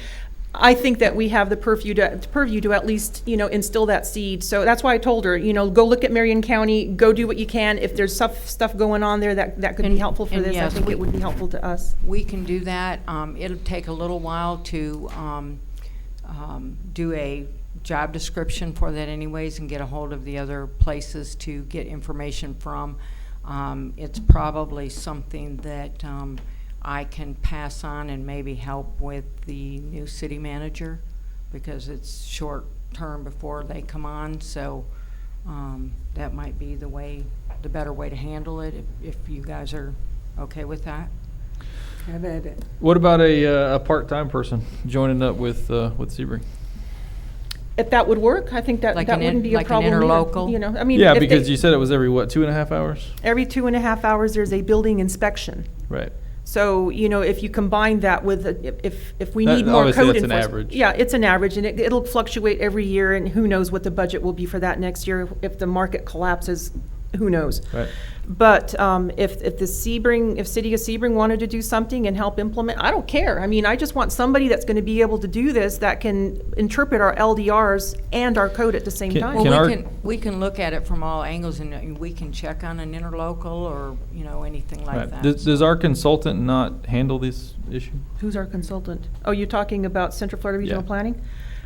I think that we have the purview to at least, you know, instill that seed. So that's why I told her, you know, go look at Marion County, go do what you can. If there's stuff going on there that could be And- helpful for and this, I yes, think we- it would be helpful to us. We can do that. It'll take a little while to do a job description for that anyways, and get a hold of the other places to get information from. It's probably something that I can pass on and maybe help with the new city manager, because it's short term before they come on. So that might be the better way to handle it, if you guys are okay with that. Have at it. What about a part-time person joining up with Sebring? If that would work, I think that Like that an wouldn't be a like an problem either. interlocal? You know, I mean, Yeah, if because they- you said it was every, what, 2.5 hours? every 2.5 hours, there's a building inspection. Right. So, you know, if you combine that with, if we That- need more obviously code that's an enforcement. average. Yeah, it's an average, and it'll fluctuate every year, and who knows what the budget will be for that next year if the market collapses who knows? Right. But if City of Sebring wanted to do something and help implement, I don't care. I mean, I just want somebody that's going to be able to do this, that can interpret our LDRs and our code at the same time. Well, Can our- we can look at it from all angles, and we can check on an interlocal or, anything like Right. that. Does our consultant not handle this issue? Who's our consultant? Oh, you're talking about Central Florida Regional Yeah. Planning?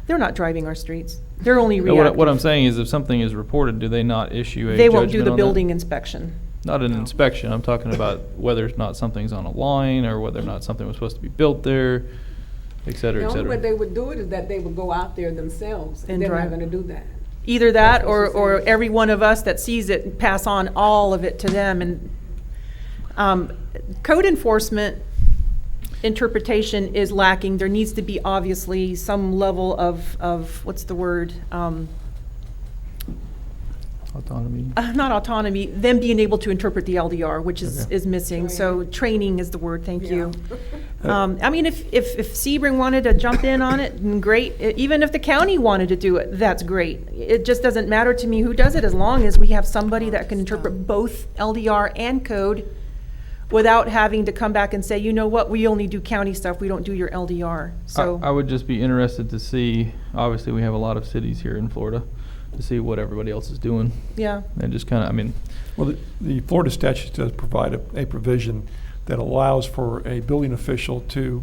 They're not driving our streets. They're only No, reactive. what I'm saying is if something is reported, do they not issue a They won't do judgment the on that? building inspection. Not an inspection, I'm talking about whether or not something's on a line, or whether or not something was supposed to be built there, et cetera, The et only way cetera. they would do it is that they would go out there themselves, And and they're drive. not gonna do that. Either that, That's what she's or saying. every one of us that sees it, pass on all of it to them. And code enforcement interpretation is lacking. There needs to be obviously some level of what's the word? Autonomy. Not autonomy, them being able to interpret the LDR, which is missing. So training is the word, thank you. I mean, if Sebring wanted to jump in on it, then great. Even if the county wanted to do it, that's great. It just doesn't matter to me who does it, as long as we have somebody that can interpret both LDR and code without having to come back and say, you know what, we only do county stuff, we don't do your LDR. So. I would just be interested to see, obviously, we have a lot of cities here in Florida, to see what everybody else is doing. Yeah. And just kind of, I mean, Well, the Florida statute does provide a provision that allows for a building official to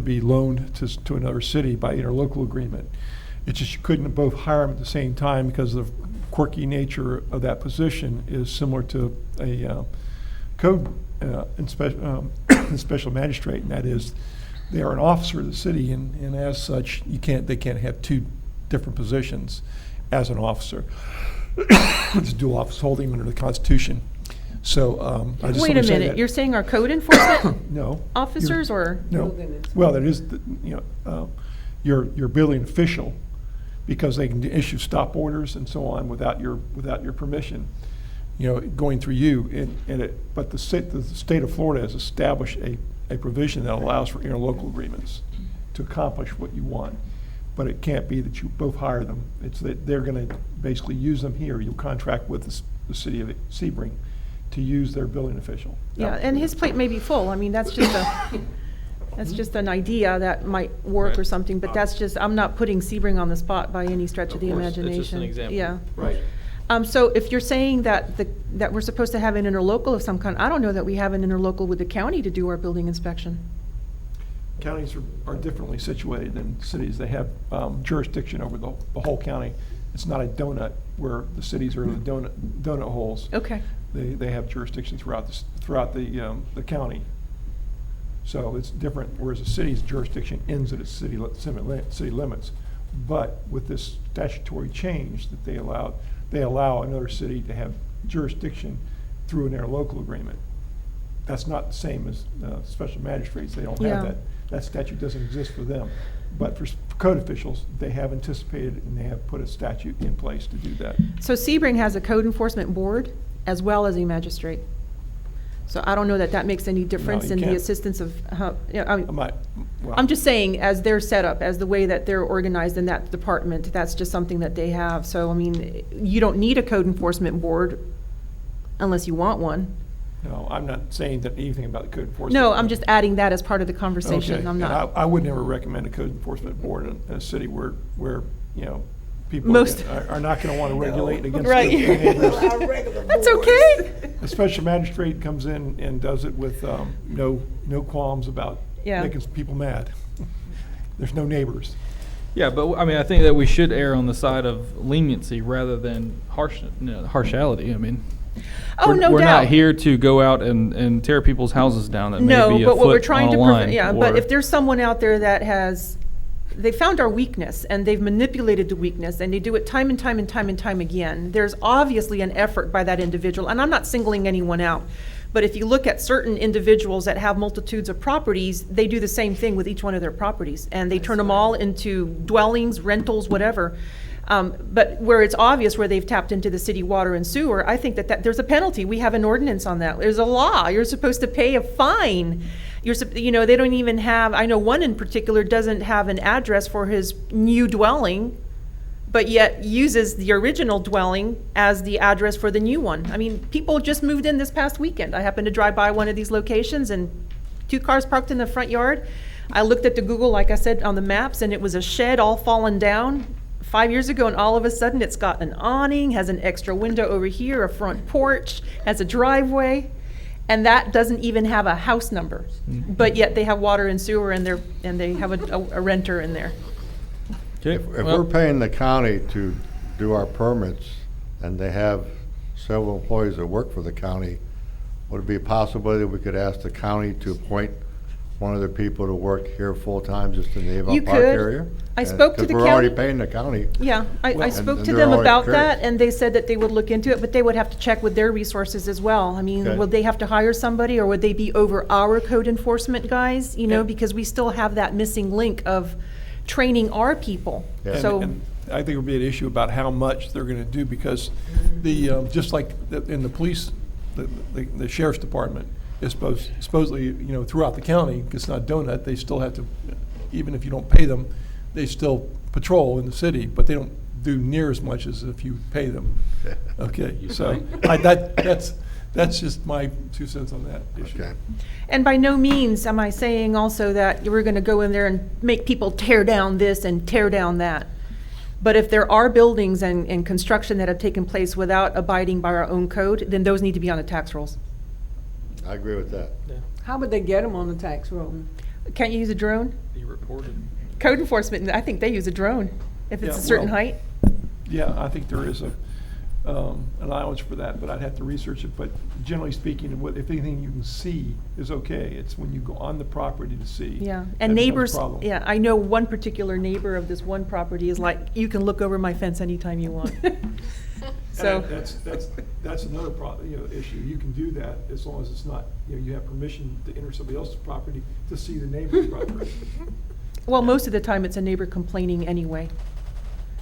be loaned to another city by interlocal agreement. It's just you couldn't both hire them at the same time because the quirky nature of that position is similar to a code special magistrate, and that is they are an officer of the city, and as such, they can't have two different positions as an officer. It's dual office holding under the Constitution. So I just Wait want a to say minute, that- you're saying our code enforcement No. officers or? No. Well, that is, your building official, because they can issue stop orders and so on without your permission, going through you. But the state of Florida has established a provision that allows for interlocal agreements to accomplish what you want. But it can't be that you both hire them. It's that they're going to basically use them here. You'll contract with the city of Sebring to use their building official. Yeah, and his plate may be full. I mean, that's just an idea that might work or Right. something, but that's just, I'm not putting Sebring on the spot by any stretch of the Of course, it's imagination. just an example. Yeah. Right. So if you're saying that that we're supposed to have an interlocal of some kind, I don't know that we have an interlocal with the county to do our building inspection. Counties are differently situated than cities. They have jurisdiction over the whole county. It's not a donut where the cities are the donut holes. Okay. They have jurisdiction throughout the county. So it's different, whereas the city's jurisdiction ends at its city limits. But with this statutory change that they allow another city to have jurisdiction through an interlocal agreement. That's not the same as special magistrates. They don't Yeah. have that. That statute doesn't exist for them. But for code officials, they have anticipated and they have put a statute in place to do that. So Sebring has a code enforcement board as well as a magistrate. So I don't know that makes any difference you in the can't. assistance of, Well, I'm just saying, as they're set up, as the way that they're organized in that department, that's just something that they have. So, I mean, you don't need a code enforcement board unless you want one. No, I'm not saying that anything about the code enforcement. No, I'm just adding that as part of the Okay, conversation. I'm and not. I would never recommend a code enforcement board in a city where people Most- are not going to want to regulate against Right. their neighbors. That's okay. A special magistrate comes in and does it with no qualms about Yeah. making people mad. There's no neighbors. Yeah, but I mean, I think that we should err on the side of leniency rather than harshality. I mean, Oh, no we're doubt. not here to go out and tear people's houses down that may No, be a but what we're foot trying on to a line. prevent, yeah, but or- if there's someone out there that they found our weakness and they've manipulated the weakness and they do it time and time and time and time again, there's obviously an effort by that individual, and I'm not singling anyone out. But if you look at certain individuals that have multitudes of properties, they do the same thing with each one of their properties. And they turn them all into dwellings, rentals, whatever. But where it's obvious where they've tapped into the city water and sewer, I think that there's a penalty. We have an ordinance on that. There's a law. You're supposed to pay a fine. They don't even have, I know one in particular doesn't have an address for his new dwelling. but yet uses the original dwelling as the address for the new one. I mean, people just moved in this past weekend. I happened to drive by one of these locations and 2 cars parked in the front yard. I looked at the Google, like I said, on the maps, and it was a shed all fallen down 5 years ago, and all of a sudden it's got an awning, has an extra window over here, a front porch, has a driveway, and that doesn't even have a house number. But yet they have water and sewer, and they have a renter in there. Okay, If well, we're paying the county to do our permits, and they have several employees that work for the county, would it be a possibility that we could ask the county to appoint one of their people to work here full-time just in the You Avon Park could. area? I spoke to the Because we're already county. paying the county. Yeah, I And- spoke and to they're them already about curious. that, and they said that they would look into it, but they would have to check with their resources as well. I mean, Okay. would they have to hire somebody, or would they be over our code enforcement guys? You know, Yeah. because we still have that missing link of training our people. Yeah. So, And I think it would be an issue about how much they're gonna do, because just like in the police, the sheriff's department is supposedly, throughout the county, it's not donut, they still have to, even if you don't pay them, they still patrol in the city, but they don't do near as much as if you pay them. Okay, so that's just my 2 cents on that issue. Okay. and by no means am I saying also that we're gonna go in there and make people tear down this and tear down that. But if there are buildings and construction that have taken place without abiding by our own code, then those need to be on the tax rolls. I agree with that. How would they get them on the tax roll? Can't you use a drone? you reported. Code enforcement, I think they use a drone if it's Yeah, a certain well- height. Yeah, I think there is a allowance for that, but I'd have to research it. But generally speaking, if anything you can see is okay, it's when you go on the property to see. Yeah, that and becomes a neighbors, problem. yeah, I know one particular neighbor of this one property is like, you can look over my fence anytime you want. So, And that's another issue. You can do that as long as it's not, you have permission to enter somebody else's property to see the neighbor's property. well, most of the time it's a neighbor complaining anyway.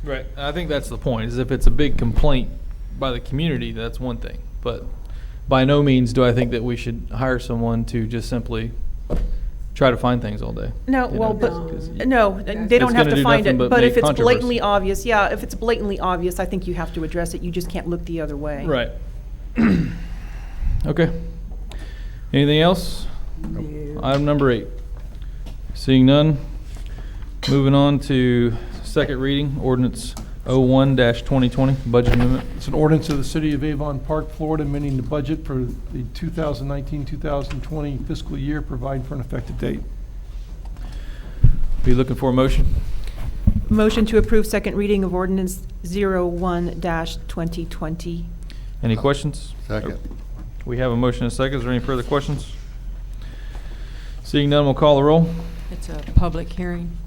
Right, I think that's the point, is if it's a big complaint by the community, that's one thing. But by no means do I think that we should hire someone to just simply try to find things all day. No, You well, know, but, 'cause no, they It's don't have gonna to do find nothing it, but but if make it's blatantly controversy. obvious, yeah, if it's blatantly obvious, I think you have to address it, you just can't look the other way. Right. Okay. Anything else? Item number 8. Seeing none, moving on to second reading, ordinance 01-2020, budget amendment. It's an ordinance of the City of Avon Park, Florida, amending the budget for the 2019-2020 fiscal year, providing for an effective date. Be looking for a motion? Motion to approve second reading of ordinance 01-2020. Any questions? Second. We have a motion and a second. Is there any further questions? Seeing none, we'll call the roll. It's a public hearing.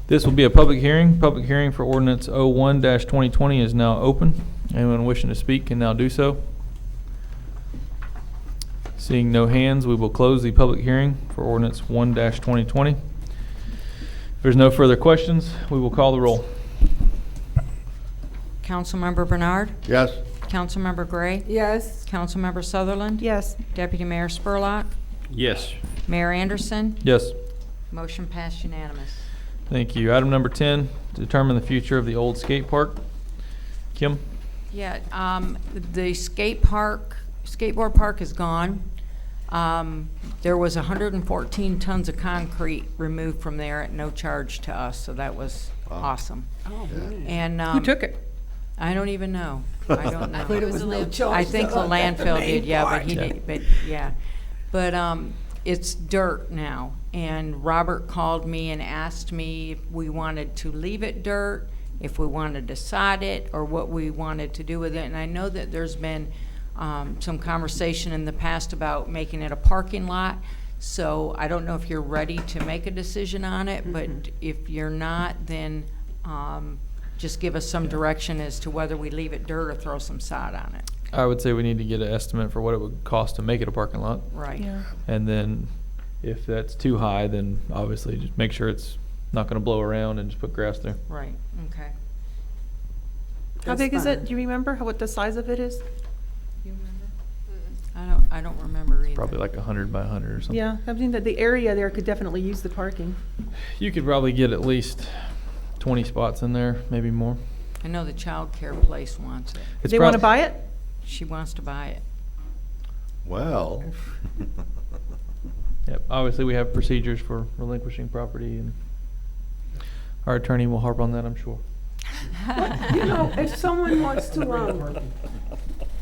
This will be a public hearing. Public hearing for ordinance 01-2020 is now open. Anyone wishing to speak can now do so. Seeing no hands, we will close the public hearing for ordinance 1-2020. If there's no further questions, we will call the roll. Councilmember Bernard, Yes? Councilmember Gray, Yes, Councilmember Sutherland, Yes, Deputy Mayor Spurlock, Yes. Mayor Anderson. Yes. Motion passed unanimous. Thank you. Item number 10, determine the future of the old skate park. Kim? Yeah, the skateboard park is gone. There was 114 tons of concrete removed from there at no charge to us, so that was awesome. oh, man. And who took it? I don't even know. I don't know. But it was no charge I to think the us, that's the landfill main did, yeah, but part. he did, but, yeah. But, it's dirt now, and Robert called me and asked me if we wanted to leave it dirt, if we wanted to sod it, or what we wanted to do with it, and I know that there's been, some conversation in the past about making it a parking lot, so I don't know if you're ready to make a decision on it, but if you're not, then, just give us some direction as to whether we leave it dirt or throw some sod on it. I would say we need to get an estimate for what it would cost to make it a parking lot. Right. Yeah. And then if that's too high, then obviously just make sure it's not gonna blow around and just put grass there. Right, okay. How That's big is it? fine. Do you remember what the size of it is? You remember? I don't remember either. Probably like 100 by 100 or something. Yeah, I mean, that the area there could definitely use the parking. You could probably get at least 20 spots in there, maybe more. I know the child care place wants it. It's They want to prob- buy it? She wants to buy it. Well, Yep, obviously we have procedures for relinquishing property, and our attorney will harp on that, I'm sure. You know, if someone wants to,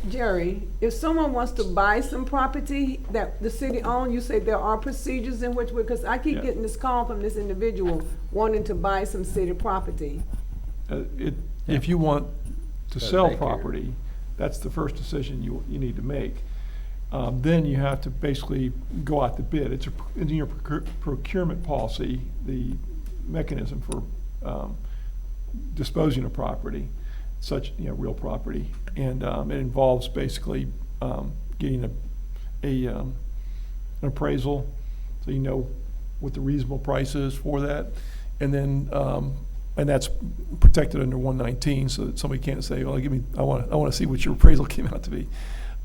Jerry, if someone wants to buy some property that the city owns, you say there are procedures in which, because I keep Yeah. getting this call from this individual wanting to buy some city property. If you want to Gotta sell take care. property, that's the first decision you need to make. Then you have to basically go out to bid. It's in your procurement policy, the mechanism for disposing of property, such, real property. And it involves basically getting an appraisal, so you know what the reasonable price is for that. And then, and that's protected under 119, so that somebody can't say, well, I want to see what your appraisal came out to be.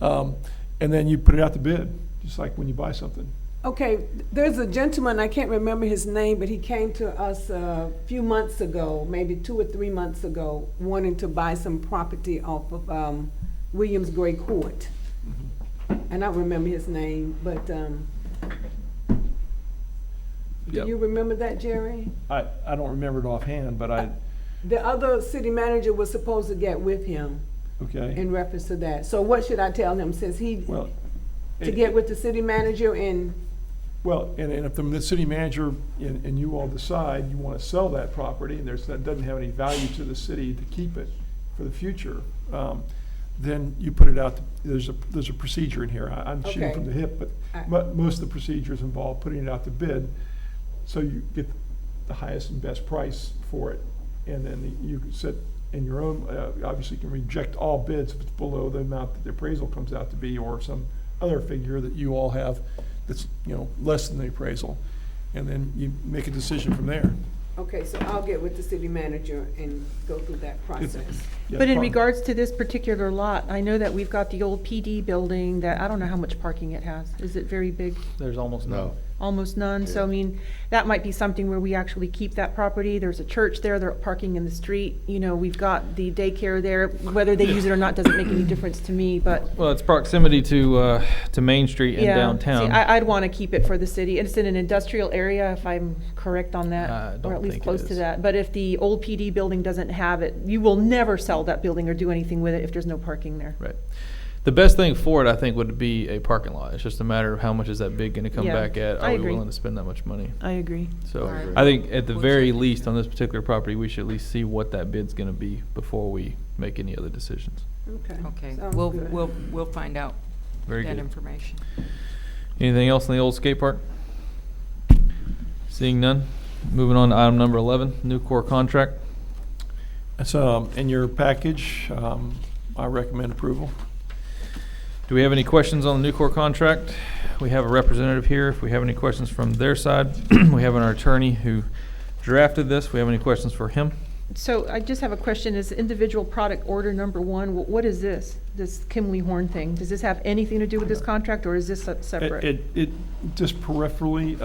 And then you put it out to bid, just like when you buy something. Okay, there's a gentleman, I can't remember his name, but he came to us a few months ago, maybe 2 or 3 months ago, wanting to buy some property off of Williams Gray Court. And I don't remember his name, but do Yep. you remember that, Jerry? I don't remember it offhand, but The other city manager was supposed to get with him okay. in reference to that. So what should I tell him, since he, Well, to get with the city manager and, well, and if the city manager and you all decide you want to sell that property, and that doesn't have any value to the city to keep it for the future, then you put it out, there's a procedure in here. I'm shooting Okay. from the hip, but most of the procedures involve putting it out to bid, so you get the highest and best price for it. And then you can sit in your own, obviously you can reject all bids if it's below the amount that the appraisal comes out to be, or some other figure that you all have that's, less than the appraisal. And then you make a decision from there. okay, so I'll get with the city manager and go through that process. Yeah, But in par- regards to this particular lot, I know that we've got the old PD building that, I don't know how much parking it has. Is it very big? There's almost none. no. Almost none. So, I mean, that might be something where we actually keep that property. There's a church there, they're parking in the street. We've got the daycare there. Whether they use it or not doesn't make any difference to me, but Well, it's proximity to Main Street and yeah. downtown. See, I'd want to keep it for the city. It's in an industrial area, if I'm correct on I that, don't or at least think it close to is. that. But if the old PD building doesn't have it, you will never sell that building or do anything with it if there's no parking there. Right. The best thing for it, I think, would be a parking lot. It's just a matter of how much is that bid going to come Yeah, back at? I Are we agree. willing to spend that much money? I agree. So Right. I think at the We'll very check. least on this particular property, we should at least see what that bid's going to be before we make any other decisions. Okay, Sounds we'll, good. we'll find out Very that good. information. Anything else in the old skate park? Seeing none. Moving on to item number 11, new core contract. It's in your package. I recommend approval. Do we have any questions on the new core contract? We have a representative here. If we have any questions from their side, we have our attorney who drafted this. We have any questions for him? So I just have a question. Is individual product order number 1, what is this? This Kimley Horn thing? Does this have anything to do with this contract, or is this separate? It just peripherally,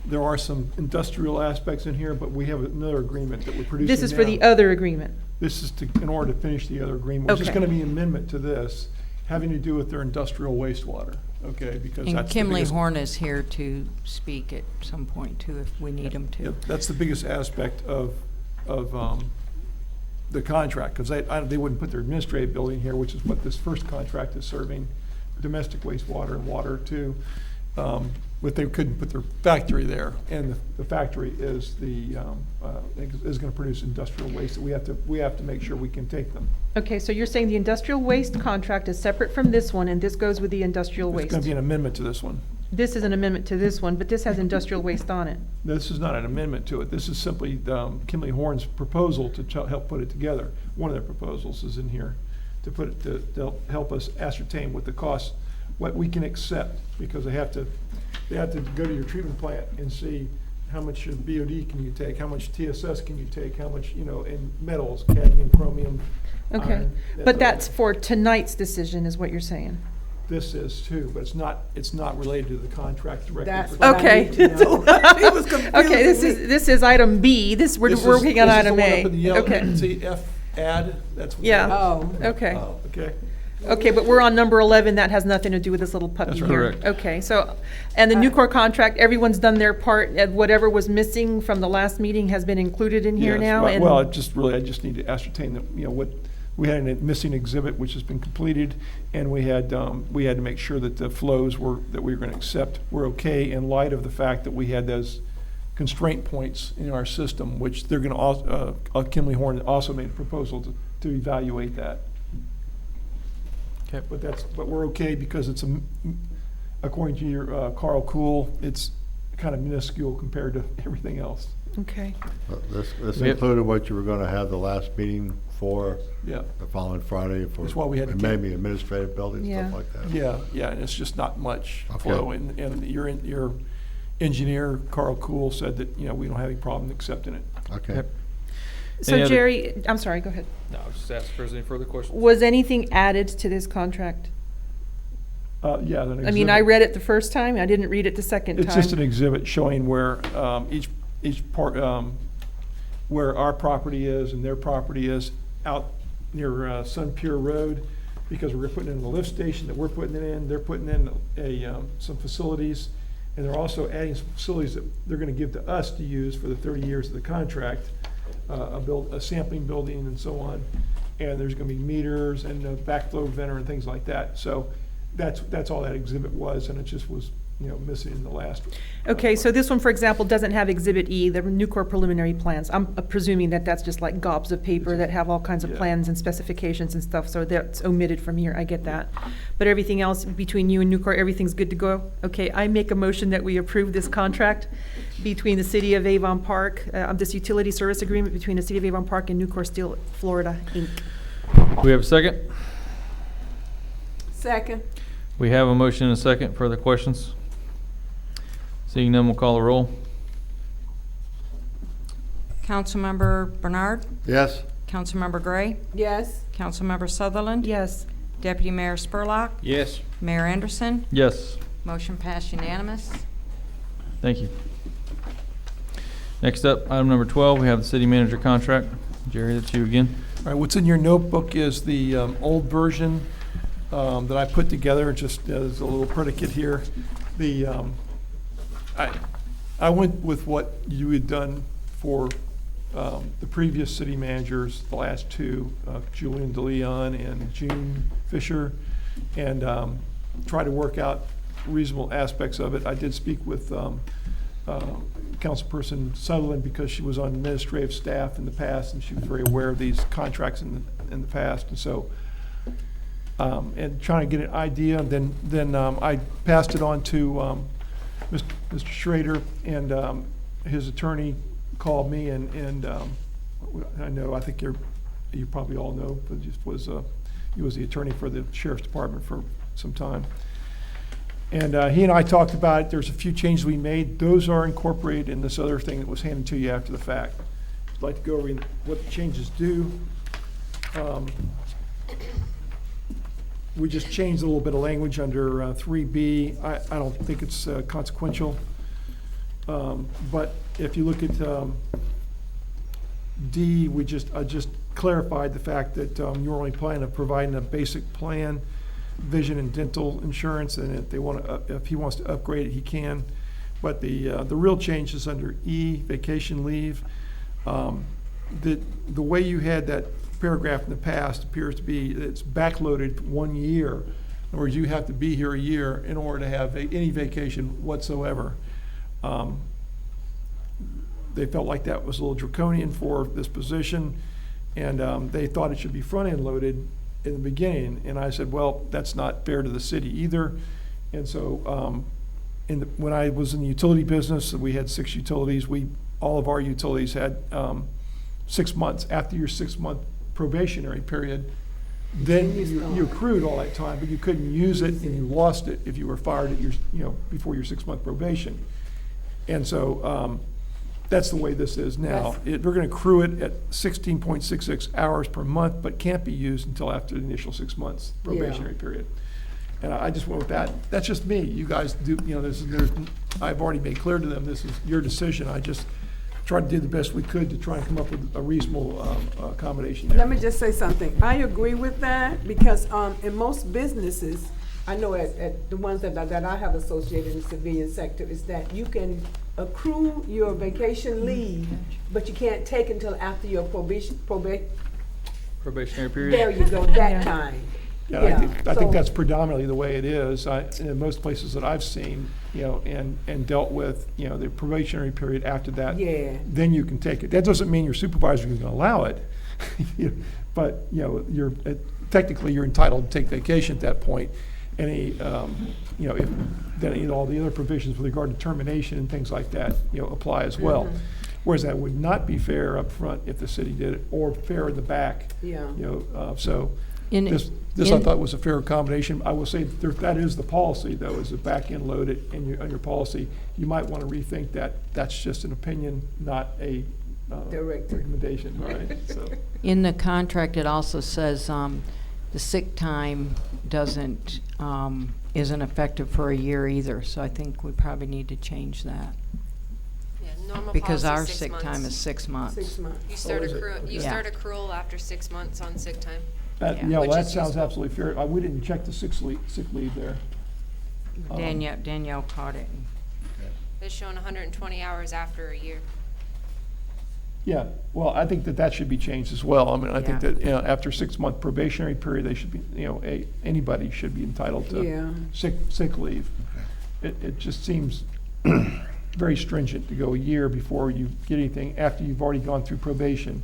there are some industrial aspects in here, but we have another agreement that we're producing This is for the now. other agreement? This is in order to finish the other agreement, which is Okay. going to be an amendment to this, having to do with their industrial wastewater, okay? Because And that's the Kimley biggest. Horn is here to speak at some point too, if we need him to. Yep, that's the biggest aspect of the contract, because they wouldn't put their administrative building here, which is what this first contract is serving, domestic wastewater and water too. But they couldn't put their factory there, and the factory is is gonna produce industrial waste that we have to make sure we can take them. Okay, so you're saying the industrial waste contract is separate from this one, and this goes with the industrial It's waste? gonna be an amendment to this one. This is an amendment to this one, but this has industrial waste on it. This is not an amendment to it. This is simply Kimley Horn's proposal to help put it together. One of their proposals is in here to put it, to help us ascertain what the cost, what we can accept, because they have to go to your treatment plant and see how much of BOD can you take, how much TSS can you take, how much, in metals, cadmium, chromium, Okay, iron. but that's for tonight's decision, is what you're saying? this is too, but it's not related to the contract directly. That's for- what I Okay. need to know. It was confusing Okay, me. this is item B. We're This is- working on this is item the one A. up in the yellow. Okay, See F add, that's what. Yeah. that Oh, okay. is. Okay. Okay, but we're on number 11. That has nothing to do with this little puppy That's here. correct. Okay, so, and the Nucor contract, everyone's done their part. And whatever was missing from the last meeting has been included in here Yes, now? well- and- Well, I just need to ascertain that, what, we had a missing exhibit which has been completed, and we had to make sure that the flows that we were gonna accept were okay in light of the fact that we had those constraint points in our system, which they're gonna also, Kimley Horn also made a proposal to evaluate that. Okay. But we're okay because it's according to your, Carl Cool, it's kind of minuscule compared to everything else. Okay. This Yep. included what you were gonna have the last meeting for Yeah. the following Friday for. That's why we had to and keep- maybe administrative buildings, Yeah. stuff like that. Yeah, and it's just not much Okay. flow, and your engineer, Carl Cool, said that, we don't have any problem accepting it. Okay. Yep. So Any other- Jerry, I'm sorry, go ahead. No, I was just asking if there's any further questions. Was anything added to this contract? Yeah. an I mean, I exhibit. read it the first time. I didn't read it the second time. It's just an exhibit showing where, each part, where our property is and their property is out near, Sun Pure Road, because we're putting in a lift station that we're putting it in, they're putting in some facilities, and they're also adding some facilities that they're gonna give to us to use for the 30 years of the contract, a sampling building and so on, and there's gonna be meters and a backflow venter and things like that, so that's all that exhibit was, and it just was, missing in the last. Okay, so this one, for example, doesn't have Exhibit E, the Nucor preliminary plans. I'm presuming that that's just like gobs of paper that have all kinds of Yeah. plans and specifications and stuff, so that's omitted from here, I get that. But everything else between you and Nucor, everything's good to go? Okay, I make a motion that we approve this contract between the City of Avon Park, this utility service agreement between the City of Avon Park and Nucor Steel Florida, Inc. We have a second? second. We have a motion and a second. Further questions? Seeing none, we'll call the roll. Councilmember Bernard, Yes? Councilmember Gray, Yes, Councilmember Sutherland. Yes. Deputy Mayor Spurlock, Yes. Mayor Anderson. Yes. Motion passed unanimous. Thank you. Next up, item number 12, we have the city manager contract. Jerry, that's you again. All right, what's in your notebook is the old version that I put together, just as a little predicate here. I went with what you had done for the previous city managers, the last two, Julian DeLeon and June Fisher, and try to work out reasonable aspects of it. I did speak with Councilperson Sutherland because she was on administrative staff in the past, and she was very aware of these contracts in the past, and so, and trying to get an idea, and then I passed it on to Mr. Schrader, and his attorney called me, and I think you probably all know, but he was the attorney for the sheriff's department for some time. And he and I talked about it. There's a few changes we made. Those are incorporated in this other thing that was handed to you after the fact. I'd like to go over what the changes do. We just changed a little bit of language under 3B. I don't think it's consequential. But if you look at D, I just clarified the fact that you're only planning on providing a basic plan, vision and dental insurance, and if he wants to upgrade it, he can. But the real change is under E, vacation leave. The way you had that paragraph in the past appears to be that it's backloaded 1 year. In other words, you have to be here a year in order to have any vacation whatsoever. They felt like that was a little draconian for this position, and they thought it should be front-end loaded in the beginning. And I said, well, that's not fair to the city either. And so when I was in the utility business, we had 6 utilities. All of our utilities had 6 months. After your 6-month probationary period, then you accrued all that time, but you couldn't use it, and you lost it if you were fired at before your 6-month probation. And so that's the way this is now. We're going to accrue it at 16.66 hours per month, but can't be used until after the initial 6 months probationary period. And I just went with that. That's just me. You guys do, you know, I've already made clear to them, this is your decision. I just tried to do the best we could to try and come up with a reasonable accommodation there. Let me just say something. I agree with that because in most businesses, I know at the ones that I have associated in the civilian sector, is that you can accrue your vacation leave, but you can't take until after your Probationary period? there you go, that time. Yeah, I think so- that's predominantly the way it is. In most places that I've seen, you know, and dealt with, you know, the probationary period after that. Yeah. Then you can take it. That doesn't mean your supervisor is gonna allow it. But, you know, technically you're entitled to take vacation at that point. Any, you know, then all the other provisions with regard to termination and things like that, you know, apply as well. Whereas that would not be fair up front if the city did it, or fair in the back. Yeah. You know, so In- this I in- thought was a fair accommodation. I will say that is the policy, though, is the back-end loaded in your policy. You might want to rethink that. That's just an opinion, not a Directive. recommendation, right? So, In the contract, it also says the sick time isn't effective for a year either, so I think we probably need to change that. Yeah, normal Because policy our is sick time is 6 months. 6 months. You start is it? accrual, you Yeah. start accrual after 6 months on sick time. that, Yeah. you know, Which that is sounds useful. absolutely fair. We didn't check the sick leave there. Danielle caught it. It's showing 120 hours after a year. Yeah, well, I think that should be changed as well. I mean, I think Yeah. that, you know, after a 6-month probationary period, they should be, you know, anybody should be entitled to Yeah. sick leave. It just seems very stringent to go a year before you get anything after you've already gone through probation.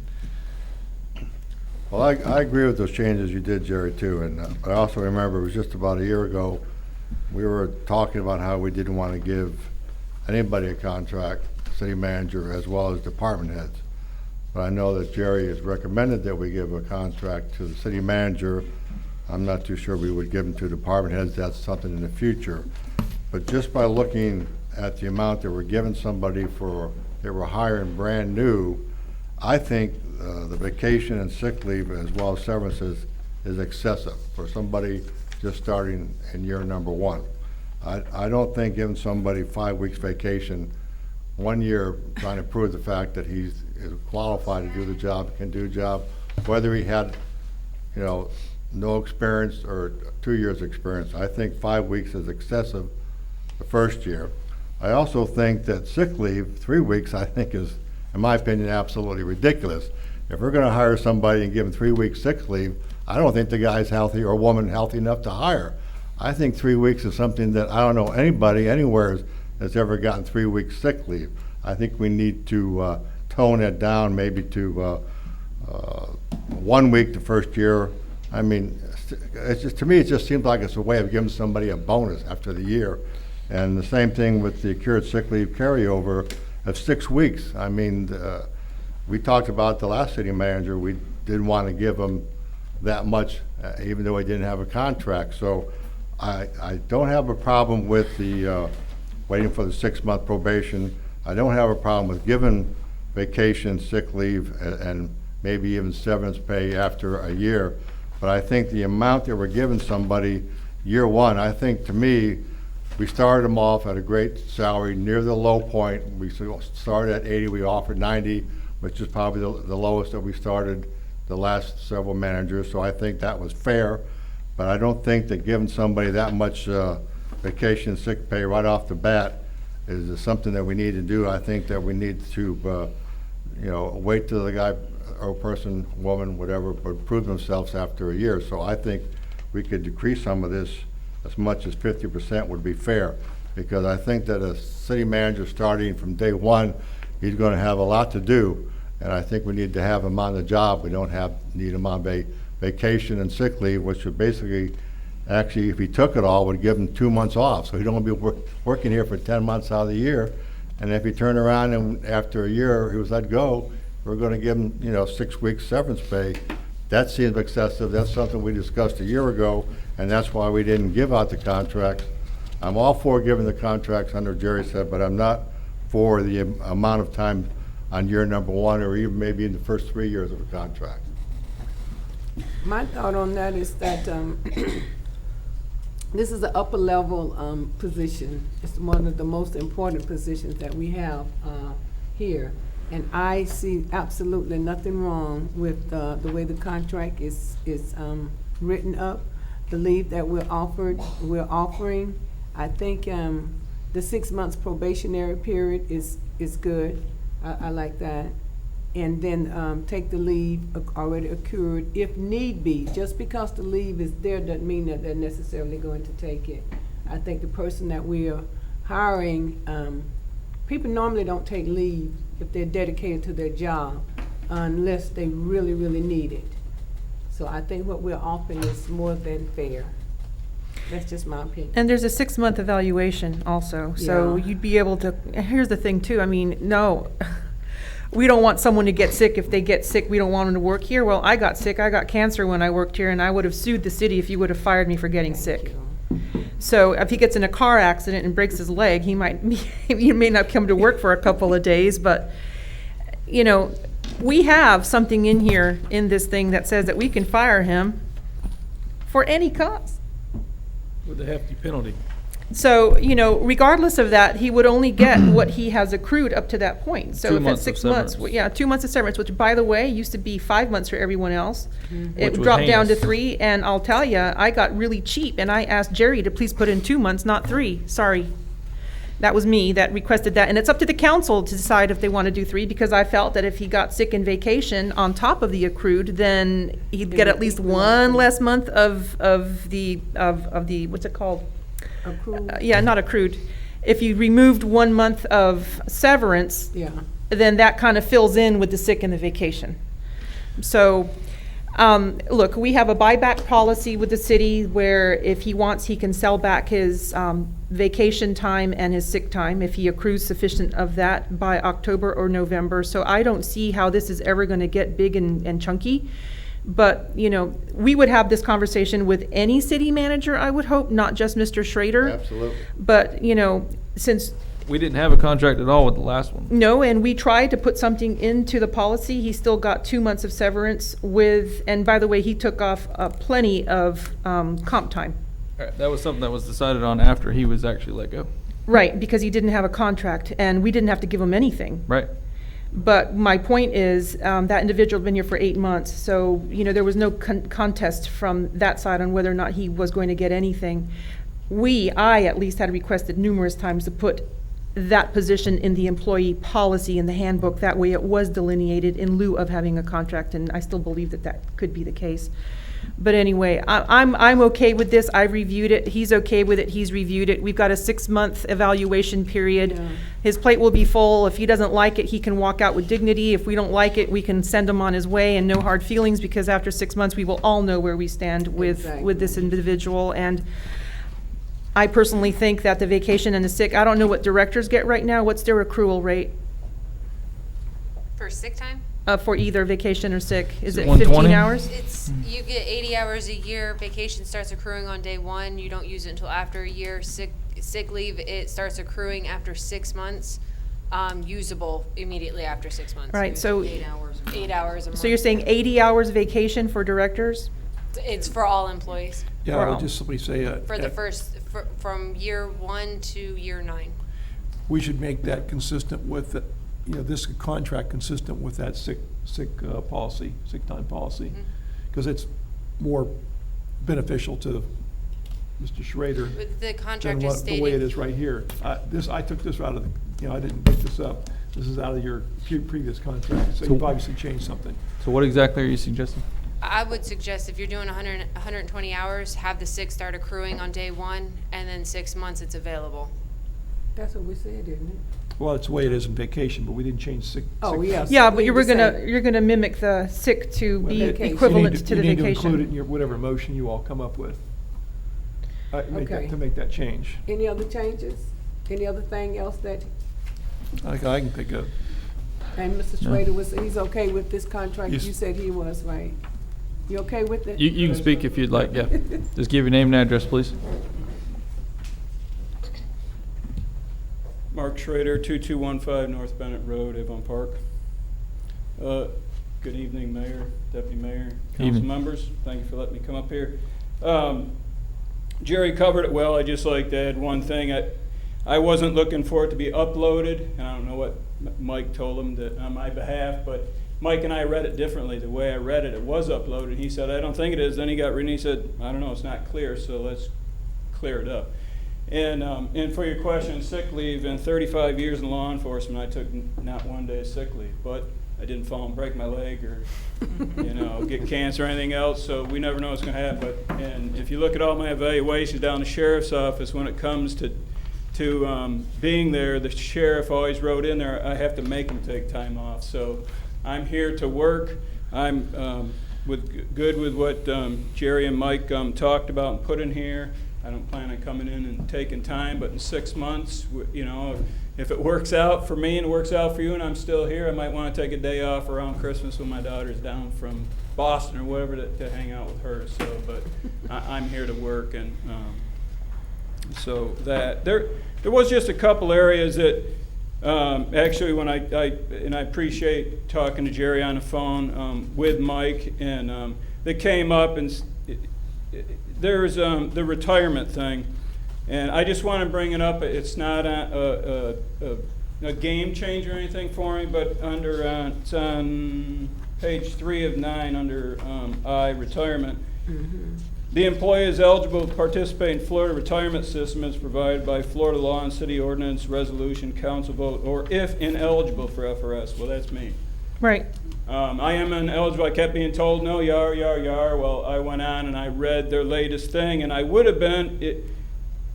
Well, I agree with those changes you did, Jerry, too, and I also remember it was just about a year ago, we were talking about how we didn't want to give anybody a contract, city manager as well as department heads. But I know that Jerry has recommended that we give a contract to the city manager. I'm not too sure we would give them to department heads. That's something in the future. But just by looking at the amount that we're giving somebody they were hiring brand new, I think the vacation and sick leave as well as severances is excessive for somebody just starting in year number 1. I don't think giving somebody 5 weeks vacation 1 year trying to prove the fact that he's qualified to do the job, can do the job, whether he had, you know, no experience or 2 years experience. I think 5 weeks is excessive the first year. I also think that sick leave, 3 weeks, I think is, in my opinion, absolutely ridiculous. If we're gonna hire somebody and give them 3 weeks sick leave, I don't think the guy's healthy or woman healthy enough to hire. I think 3 weeks is something that I don't know anybody anywhere that's ever gotten 3 weeks sick leave. I think we need to tone it down maybe to 1 week the first year. I mean, it's just, to me, it just seems like it's a way of giving somebody a bonus after the year. And the same thing with the accrued sick leave carryover of 6 weeks. I mean, we talked about the last city manager, we didn't want to give him that much, even though he didn't have a contract. So I don't have a problem with the waiting for the 6-month probation. I don't have a problem with giving vacation, sick leave, and maybe even severance pay after a year. But I think the amount that we're giving somebody year 1, I think, to me, we started them off at a great salary near the low point. We started at 80, we offered 90, which is probably the lowest that we started the last several managers. So I think that was fair. But I don't think that giving somebody that much vacation, sick pay right off the bat is something that we need to do. I think that we need to, you know, wait till the guy or person, woman, whatever, would prove themselves after a year. So I think we could decrease some of this as much as 50% would be fair. Because I think that a city manager starting from day 1, he's going to have a lot to do. And I think we need to have him on the job. We don't need him on vacation and sick leave, which would basically, actually, if he took it all, would give him 2 months off. So he don't be working here for 10 months out of the year. And if he turned around and after a year he was let go, we're going to give him, you know, 6 weeks severance pay. That seems excessive. That's something we discussed a year ago, and that's why we didn't give out the contracts. I'm all for giving the contracts under Jerry said, but I'm not for the amount of time on year number 1 or even maybe in the first 3 years of a contract. My thought on that is that this is an upper level position. It's one of the most important positions that we have here. And I see absolutely nothing wrong with the way the contract is written up, the leave that we're offering. I think the 6 months probationary period is good. I like that. And then take the leave already accrued if need be. Just because the leave is there doesn't mean that they're necessarily going to take it. I think the person that we are hiring, people normally don't take leave if they're dedicated to their job unless they really, really need it. So I think what we're offering is more than fair. That's just my opinion. And there's a 6-month evaluation also, so Yeah. you'd be able to, here's the thing too, I mean, no, we don't want someone to get sick. If they get sick, we don't want them to work here. Well, I got sick, I got cancer when I worked here, and I would have sued the city if you would have fired me for getting sick. So if he gets in a car accident and breaks his leg, he may not come to work for a couple of days, but, you know, we have something in here, in this thing, that says that we can fire him for any cause. With a hefty penalty. So, you know, regardless of that, he would only get what he has accrued up to that point. So 2 if months it's of 6 months, severance. yeah, 2 months of severance, which, by the way, used to be 5 months for everyone else. It Which was dropped down to heinous. 3, and I'll tell you, I got really cheap, and I asked Jerry to please put in 2 months, not 3. Sorry. That was me that requested that, and it's up to the council to decide if they want to do 3, because I felt that if he got sick in vacation on top of the accrued, then he'd get at least 1 less month of the, what's it called? Accrued? Yeah, not accrued. If you removed 1 month of severance, Yeah. then that kind of fills in with the sick and the vacation. So, look, we have a buyback policy with the city where if he wants, he can sell back his vacation time and his sick time if he accrues sufficient of that by October or November. So I don't see how this is ever going to get big and chunky. But, you know, we would have this conversation with any city manager, I would hope, not just Mr. Schrader. Absolutely. But, you know, since We didn't have a contract at all with the last one. no, and we tried to put something into the policy. He still got 2 months of severance with, and by the way, he took off plenty of comp time. That was something that was decided on after he was actually let go. Right, because he didn't have a contract, and we didn't have to give him anything. Right. But my point is, that individual had been here for 8 months, so, you know, there was no contest from that side on whether or not he was going to get anything. I at least had requested numerous times to put that position in the employee policy in the handbook. That way it was delineated in lieu of having a contract, and I still believe that that could be the case. But anyway, I'm okay with this. I've reviewed it. He's okay with it. He's reviewed it. We've got a 6-month evaluation period. Yeah. His plate will be full. If he doesn't like it, he can walk out with dignity. If we don't like it, we can send him on his way, and no hard feelings, because after 6 months, we will all know where we stand with this individual. And I personally think that the vacation and the sick, I don't know what directors get right now. What's their accrual rate For sick time? for either vacation or sick? Is Is it it 15 120? hours? It's, you get 80 hours a year. Vacation starts accruing on day 1. You don't use it until after a year. Sick leave, it starts accruing after 6 months. Usable immediately after 6 months. Right, so, 8 hours a month. so you're saying 80 hours vacation for directors? It's for all employees. Yeah, I Well, would just simply say, For the from year 1 to year 9. we should make that consistent with, this contract consistent with that sick policy, sick time policy. Because it's more beneficial to Mr. Schrader With the than contract is the way it stated. is right here. I took this out of I didn't pick this up. This is out of your previous contract, so So- you've obviously changed something. So what exactly are you suggesting? I would suggest if you're doing 120 hours, have the sick start accruing on day 1, and then 6 months it's available. That's what we said, didn't it? Well, it's the way it is in vacation, but we didn't change sick. Oh, sick- yes. Yeah, but we you're gonna, decided. you're gonna mimic the sick to be vacation. equivalent to the You need to include it in vacation. your, whatever motion you all come up with. Okay. To make that change. Any other changes? Any other thing else that, I can pick up. and Mr. No. Schrader he's okay with this contract? Yes. You said he was, right? You okay with it? You can speak if you'd like, yeah. Just give your name and address, please. Mark Schrader, 2215 North Bennett Road, Avon Park. Good evening, Mayor, Deputy Mayor, council Evening. members. Thank you for letting me come up here. Jerry covered it well. I just like to add one thing. I wasn't looking for it to be uploaded, and I don't know what Mike told him that on my behalf, but Mike and I read it differently. The way I read it, it was uploaded. He said, I don't think it is. Then he got reading. He said, I don't know, it's not clear, so let's clear it up. And for your question, sick leave, in 35 years in law enforcement, I took not one day of sick leave, but I didn't fall and break my leg or, get cancer or anything else, so we never know what's going to happen. And if you look at all my evaluations down the sheriff's office, when it comes to being there, the sheriff always wrote in there, I have to make him take time off. So I'm here to work. I'm good with what Jerry and Mike talked about and put in here. I don't plan on coming in and taking time, but in 6 months, if it works out for me and it works out for you and I'm still here, I might want to take a day off around Christmas when my daughter's down from Boston or whatever to hang out with her. So, but I'm here to work, and so that there was just a couple areas that actually when I appreciate talking to Jerry on the phone with Mike, and they came up, and there's the retirement thing. And I just want to bring it up. It's not a game changer or anything for me, but it's on page 3 of 9 under I, retirement. Mm-hmm. The employee is eligible to participate in Florida retirement system as provided by Florida law and city ordinance, resolution, council vote, or if ineligible for FRS. Well, that's me. Right. I am ineligible. I kept being told, no, you are. Well, I went on and I read their latest thing, and I would have been...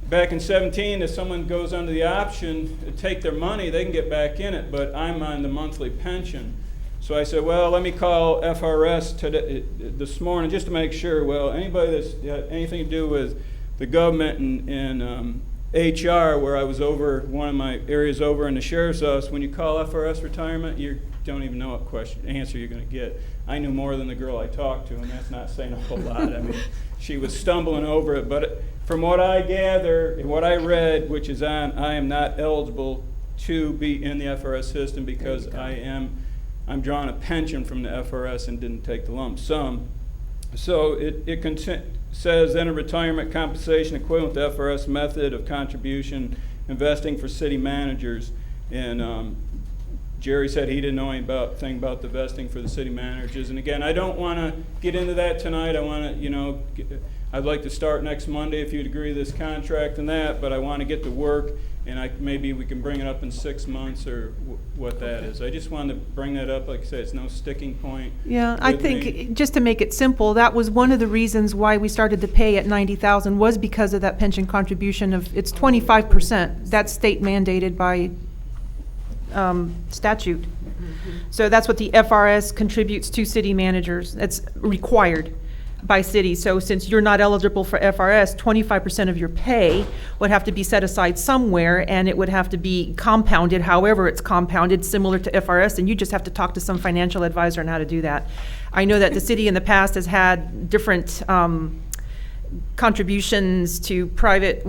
Back in 17, if someone goes under the option to take their money, they can get back in it, but I'm on the monthly pension. So I said, well, let me call FRS today, this morning just to make sure. Well, anybody that's got anything to do with the government and HR, where I was over, one of my areas over in the sheriff's office, when you call FRS retirement, you don't even know what answer you're going to get. I knew more than the girl I talked to, and that's not saying a whole lot. I mean, she was stumbling over it, but from what I gather and what I read, which is on, I am not eligible to be in the FRS system because I'm drawing a pension from the FRS and didn't take the lump sum. So it says then a retirement compensation equivalent to FRS method of contribution investing for city managers. And Jerry said he didn't know anything about the vesting for the city managers. And again, I don't want to get into that tonight. I want to, I'd like to start next Monday if you'd agree to this contract and that, but I want to get to work, and maybe we can bring it up in 6 months or what that is. I just wanted to bring that up. Like I said, it's no sticking point. Yeah, I think just to make it simple, that was one of the reasons why we started to pay at $90,000 was because of that pension contribution of, it's 25%. That's state mandated by statute. So that's what the FRS contributes to city managers. It's required by city. So since you're not eligible for FRS, 25% of your pay would have to be set aside somewhere, and it would have to be compounded, however it's compounded, similar to FRS, and you just have to talk to some financial advisor on how to do that. I know that the city in the past has had different contributions to private,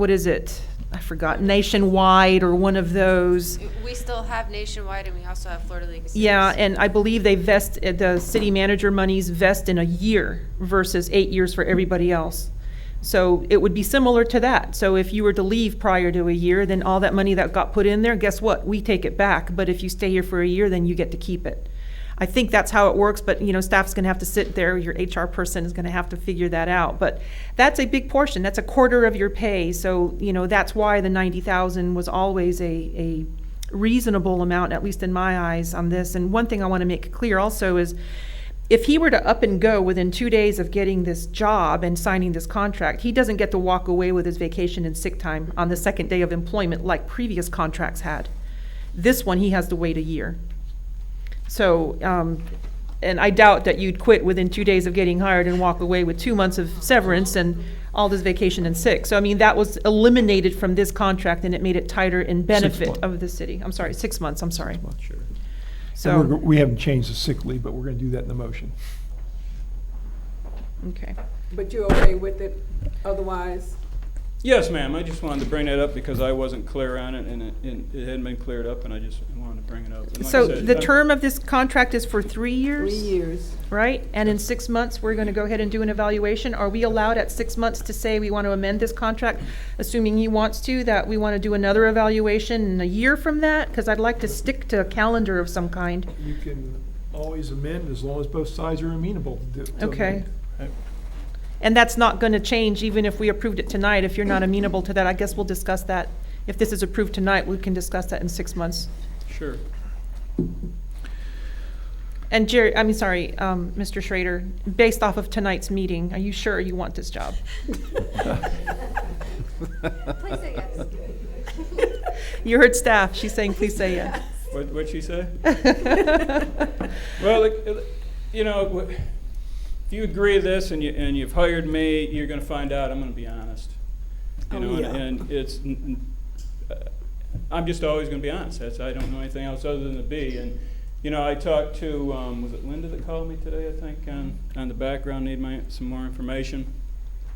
I forgot, Nationwide or one of those. We still have Nationwide, and we also have Florida League of Cities. Yeah, and I believe they vest, the city manager monies vest in a year versus 8 years for everybody else. So it would be similar to that. So if you were to leave prior to a year, then all that money that got put in there, guess what? We take it back. But if you stay here for a year, then you get to keep it. I think that's how it works, but staff's going to have to sit there. Your HR person is going to have to figure that out. But that's a big portion. That's a quarter of your pay. So, that's why the $90,000 was always a reasonable amount, at least in my eyes, on this. And one thing I want to make clear also is if he were to up and go within 2 days of getting this job and signing this contract, he doesn't get to walk away with his vacation and sick time on the second day of employment like previous contracts had. This one, he has to wait a year. So, and I doubt that you'd quit within 2 days of getting hired and walk away with 2 months of severance and all this vacation and sick. So, that was eliminated from this contract, and it made it tighter in benefit of the city. 6 months, I'm sorry. Sure. So, we haven't changed the sick leave, but we're going to do that in the motion. okay. But you're okay with it otherwise? Yes, ma'am. I just wanted to bring that up because I wasn't clear on it, and it hadn't been cleared up, and I just wanted to bring it up. And like So I said, the term of this contract is for 3 years? 3 years. Right? And in 6 months, we're going to go ahead and do an evaluation. Are we allowed at 6 months to say we want to amend this contract, assuming he wants to, that we want to do another evaluation in a year from that? Because I'd like to stick to a calendar of some kind. You can always amend as long as both sides are amenable to Okay. amend. And that's not going to change even if we approved it tonight. If you're not amenable to that, I guess we'll discuss that. If this is approved tonight, we can discuss that in 6 months. Sure. And Jerry, Mr. Schrader, based off of tonight's meeting, are you sure you want this job? Please say yes. You heard staff. She's saying, please say yes. What'd she say? Well, you know, if you agree to this and you've hired me, you're going to find out I'm going to be honest. You know, yeah. and it's I'm just always going to be honest. I don't know anything else other than to be. And you know, I talked to was it Linda that called me today? I think on the background, need some more information.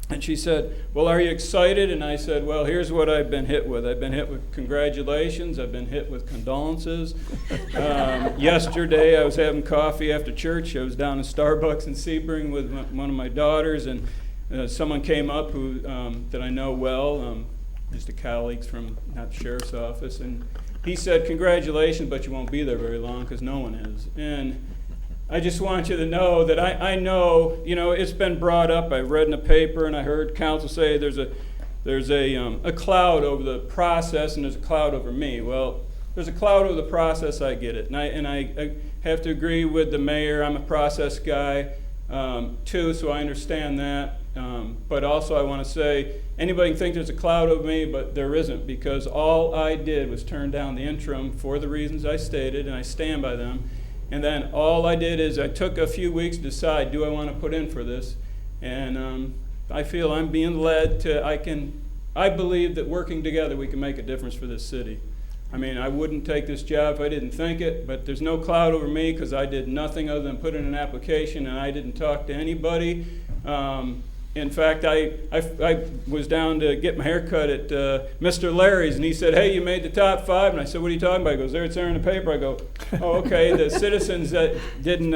And she said, well, are you excited? And I said, well, here's what I've been hit with. I've been hit with congratulations. I've been hit with condolences. Yesterday, I was having coffee after church. I was down in Starbucks in Sebring with one of my daughters, and someone came up who that I know well, just a colleague from not the sheriff's office, and he said, congratulations, but you won't be there very long because no one is. And I just want you to know that I know, you know, it's been brought up. I read in the paper and I heard council say there's a cloud over the process and there's a cloud over me. Well, there's a cloud over the process, I get it. And I have to agree with the mayor. I'm a process guy too, so I understand that. But also I want to say, anybody can think there's a cloud over me, but there isn't, because all I did was turn down the interim for the reasons I stated, and I stand by them. And then all I did is I took a few weeks to decide, do I want to put in for this? And I feel I'm being led to, I believe that working together we can make a difference for this city. I mean, I wouldn't take this job if I didn't think it, but there's no cloud over me because I did nothing other than put in an application and I didn't talk to anybody. In fact, I was down to get my hair cut at Mr. Larry's, and he said, hey, you made the top 5. And I said, what are you talking about? He goes, it's there in the paper. I go, oh, okay. The citizens that didn't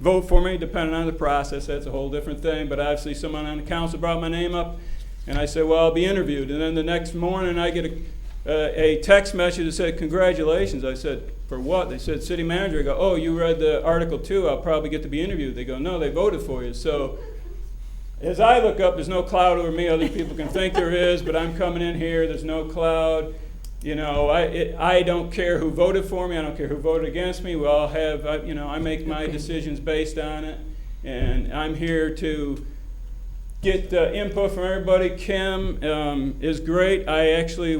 vote for me, depending on the process, that's a whole different thing. But obviously someone on the council brought my name up, and I said, well, I'll be interviewed. And then the next morning I get a text message that said, congratulations. I said, for what? They said, city manager. I go, oh, you read the Article 2. I'll probably get to be interviewed. They go, no, they voted for you. So as I look up, there's no cloud over me. Other people can think there is, but I'm coming in here. There's no cloud. You know, I don't care who voted for me. I don't care who voted against me. We all have, you know, I make my decisions based on it. And I'm here to get input from everybody. Kim is great. I actually,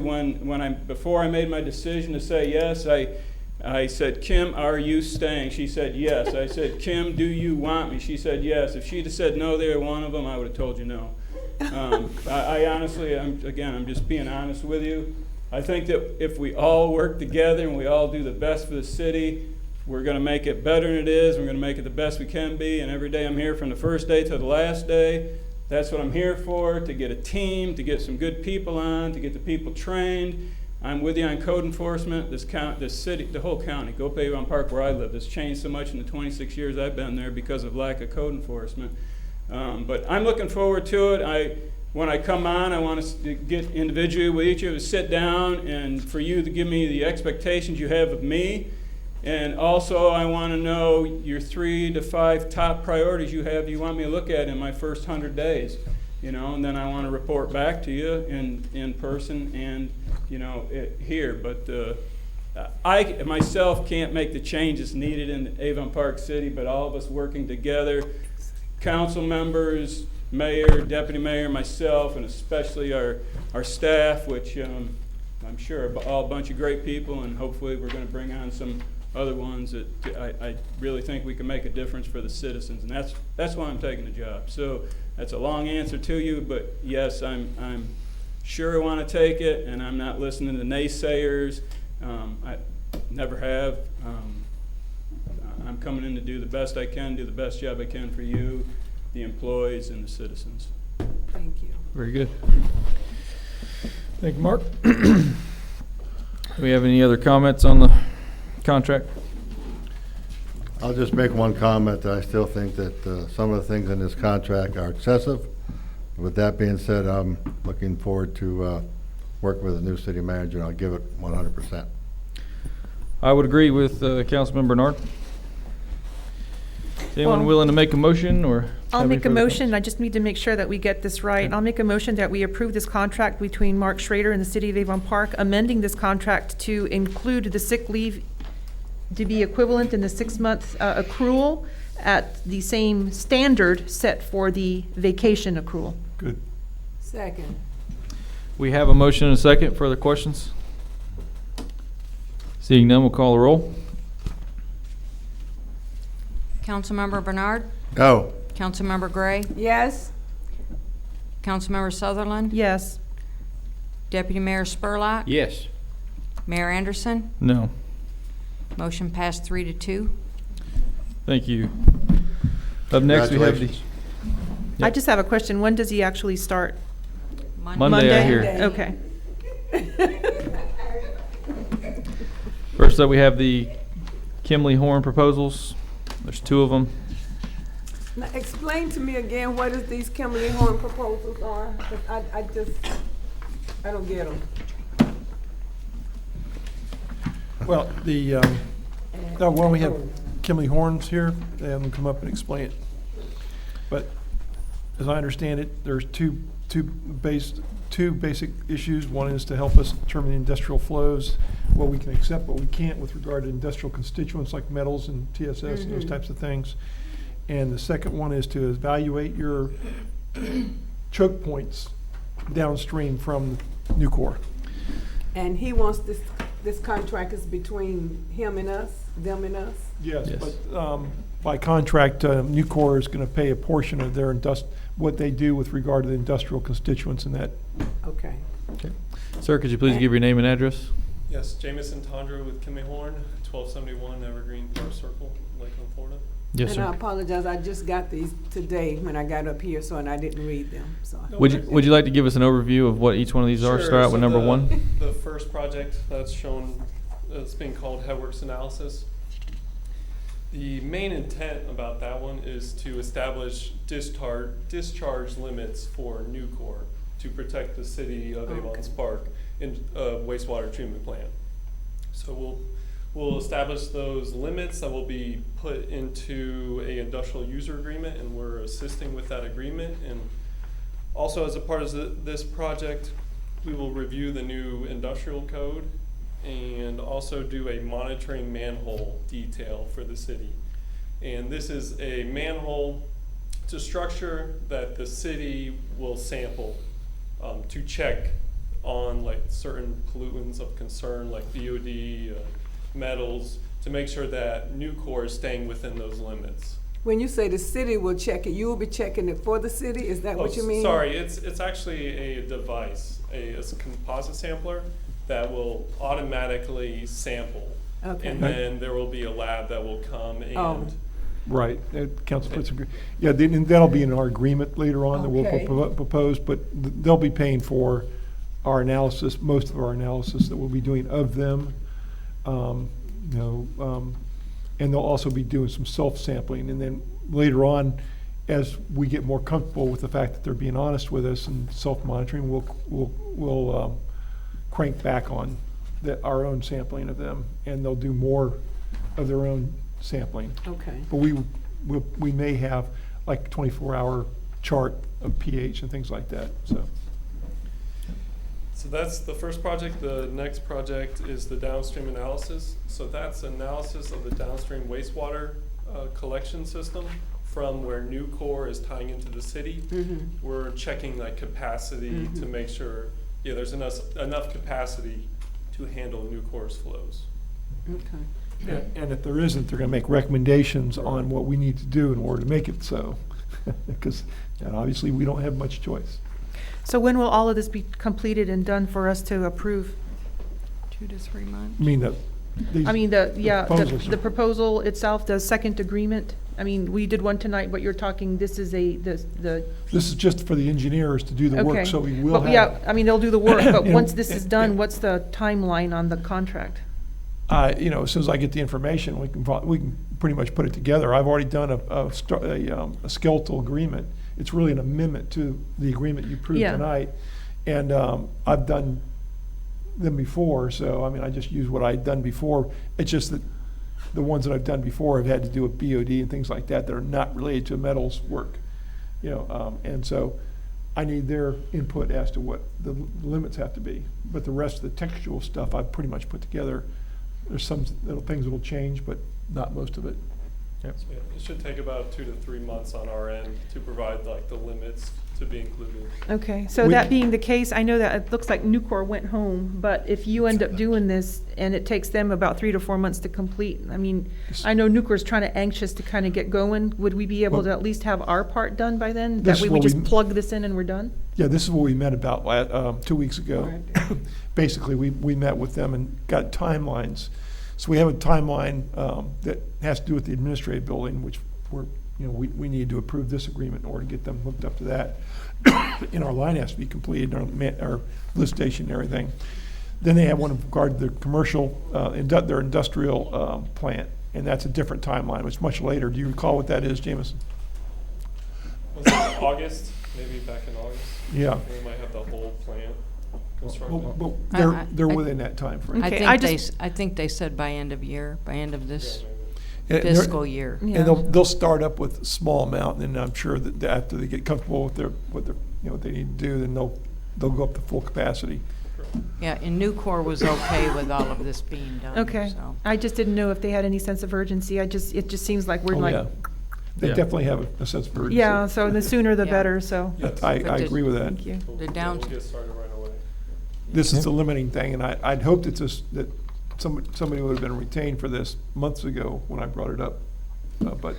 before I made my decision to say yes, I said, Kim, are you staying? She said, yes. I said, Kim, do you want me? She said, yes. If she'd have said no, they were one of them, I would have told you no. I honestly, I'm just being honest with you. I think that if we all work together and we all do the best for the city, we're going to make it better than it is. We're going to make it the best we can be. And every day I'm here from the first day to the last day. That's what I'm here for, to get a team, to get some good people on, to get the people trained. I'm with you on code enforcement. This city, the whole county, go pay on Park where I live. It's changed so much in the 26 years I've been there because of lack of code enforcement. But I'm looking forward to it. When I come on, I want to get individually with each of you, sit down, and for you to give me the expectations you have of me. And also, I want to know your 3 to 5 top priorities you want me to look at in my first 100 days. You know, and then I want to report back to you in person and, you know, here. But I myself can't make the changes needed in Avon Park City, but all of us working together, council members, mayor, deputy mayor, myself, and especially our staff, which I'm sure are all a bunch of great people, and hopefully we're going to bring on some other ones that I really think we can make a difference for the citizens, and that's why I'm taking the job. So that's a long answer to you, but yes, I'm sure I want to take it, and I'm not listening to naysayers. I never have. I'm coming in to do the best I can, do the best job I can for you, the employees, and the citizens. Thank you. Very good. Thank you, Mark. Do we have any other comments on the contract? I'll just make one comment that I still think that some of the things in this contract are excessive. With that being said, I'm looking forward to working with the new city manager, and I'll give it 100%. I would agree with Councilman Bernard. Is anyone Well, willing to make a motion or? I'll have any make a further motion, comments? I just need to make sure that we get this right. Okay. I'll make a motion that we approve this contract between Mark Schrader and the City of Avon Park, amending this contract to include the sick leave to be equivalent in the 6-month accrual at the same standard set for the vacation accrual. Good. Second. We have a motion and a second. Further questions? Seeing none, we'll call the roll. Councilmember Bernard, Go. Councilmember Gray, Yes? Councilmember Sutherland, Yes. Deputy Mayor Spurlock, Yes. Mayor Anderson. No. Motion passed 3-2. Thank you. Up next, we have the. Congratulations. I just have a question. When does he actually start? Monday, I hear. Monday. Okay. First up, we have the Kimley Horn proposals. There's 2 of them. Now, explain to me again what is these Kimberly Horn proposals are, 'cause I don't get them. Well, why don't we have Kimley Horns here, and come up and explain it. But as I understand it, there's two basic issues. One is to help us determine the industrial flows, what we can accept, what we can't with regard to industrial constituents like metals and TSS and those types of things. And the second one is to evaluate your choke points downstream from Nucor. And he wants this contract is between him and us, them and us? Yes, Yes. but by contract, Nucor is going to pay a portion of their what they do with regard to the industrial constituents in that. Okay. Sir, could you please give your name and address? Yes, Jameson Tondra with Kimley Horn, 1271 Evergreen Park Circle, Lakeland, Florida. Yes, And I sir. apologize, I just got these today when I got up here, and I didn't read them, so. No Would you like to give us an overview of what each one of these are? Sure, Start out with so number the- 1. The first project that's shown, it's being called Headworks Analysis. The main intent about that one is to establish discharge limits for Nucor to protect the city of Avon's Park in wastewater treatment plant. So we'll establish those limits that will be put into a industrial user agreement, and we're assisting with that agreement. And also, as a part of this project, we will review the new industrial code and also do a monitoring manhole detail for the city. And this is a manhole to structure that the city will sample to check on like certain pollutants of concern like BOD, metals, to make sure that Nucor is staying within those limits. When you say the city will check it, you will be checking it for the city, is that what you mean? Sorry, it's actually a device, it's a composite sampler that will automatically sample. Okay. And then there will be a lab that will come and. Right, Council puts agree. Yeah, then that'll be in our agreement later on that we'll Okay. propose, but they'll be paying for our analysis, most of our analysis that we'll be doing of them. And they'll also be doing some self-sampling, and then later on, as we get more comfortable with the fact that they're being honest with us and self-monitoring, we'll crank back on our own sampling of them, and they'll do more of their own sampling. Okay. But we may have like a 24-hour chart of pH and things like that, so. So that's the first project. The next project is the downstream analysis. So that's analysis of the downstream wastewater collection system from where Nucor is tying into the city. We're checking like capacity to make sure, there's enough capacity to handle Nucor's flows. Okay. And if there isn't, they're gonna make recommendations on what we need to do in order to make it so. Because obviously, we don't have much choice. So when will all of this be completed and done for us to approve? 2 to 3 months. I mean, I mean, proposals the are- proposal itself, the second agreement, I mean, we did one tonight, but you're talking, this is the. This is just for the engineers to do the Okay. work, so we will But, Yeah, have, I mean, they'll do the work, but You know, once this is done, yeah. what's the timeline on the contract? as soon as I get the information, we can pretty much put it together. I've already done a skeletal agreement. It's really an amendment to the agreement you approved Yeah. tonight. And I've done them before, so, I mean, I just use what I'd done before. It's just that the ones that I've done before have had to do with BOD and things like that that are not related to metals work. And so I need their input as to what the limits have to be. But the rest of the textual stuff I've pretty much put together. There's some little things that'll change, but not most of it. So, yeah, it should take about 2 to 3 months on our end to provide like the limits to be included. Okay, so We- that being the case, I know that it looks like Nucor went home, but if you end up doing this and it takes them about 3 to 4 months to complete, I mean, I know Nucor's trying to anxious to kind of get going. Would we be able to at least have our part done by then? This That is way we what just we- plug this in and we're done? Yeah, this is what we met about 2 weeks ago. Basically, we met with them and got timelines. So we have a timeline that has to do with the administrative building, which we need to approve this agreement in order to get them hooked up to that. And our line has to be completed, our lift station and everything. Then they have one in regard to the commercial, their industrial plant, and that's a different timeline, it's much later. Do you recall what that is, Jameson? Was it August? Maybe back in August? Yeah. We might have the whole plant constructed. But I- they're I- within that timeframe. Okay, I I think just- I think they said by end of year, by end of this And they're- fiscal year. Yeah. And they'll start up with a small amount, and then I'm sure that after they get comfortable with what they need to do, then they'll go up to full capacity. Yeah, and Nucor was okay with all of this being done. Okay, so. I just didn't know if they had any sense of urgency. It just seems like we're Oh, like, yeah. They Yeah. definitely have a sense of urgency. yeah, so the sooner the Yeah. better, so, Yes. I But agree with that. thank you. The down- We'll get started right away. This is the limiting thing, and I'd hoped that somebody would have been retained for this months ago when I brought it up. But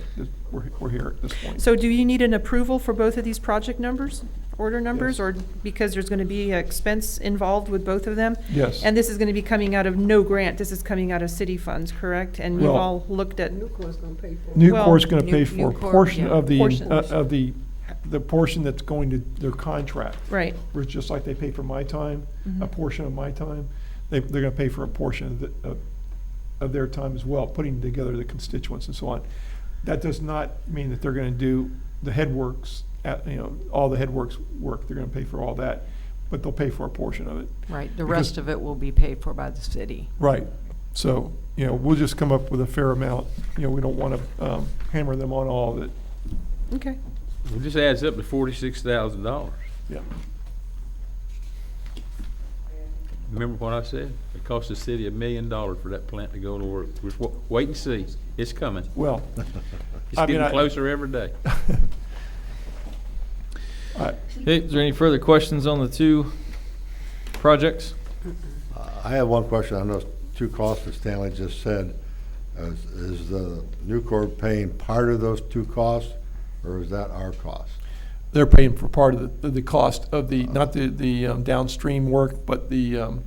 we're here at this point. So do you need an approval for both of these project numbers, order numbers, or because there's gonna be expense involved with both of them? Yes. And this is gonna be coming out of no grant, this is coming out of city funds, correct? And you've Well- all looked at, Nucor's gonna pay for it. Nucor's well, gonna pay for a Nucor, portion yeah. of the, Portion. the portion that's going to their contract. right, Where it's just like they pay for my time, a Mhm. portion of my time, they're gonna pay for a portion of their time as well, putting together the constituents and so on. That does not mean that they're gonna do the headworks, all the headworks work, they're gonna pay for all that, but they'll pay for a portion of it. Right, the Because- rest of it will be paid for by the city. Right, so, we'll just come up with a fair amount, we don't wanna hammer them on all of it, okay. It just adds up to $46,000. yeah. Remember what I said? It cost the city $1 million for that plant to go to work. Just wait and see. It's coming. Well, It's I mean, getting closer every day. Okay, is there any further questions on the two projects? I have one question on those two costs that Stanley just said. Is the Nucor paying part of those two costs, or is that our cost? They're paying for part of the cost of not the downstream work, but the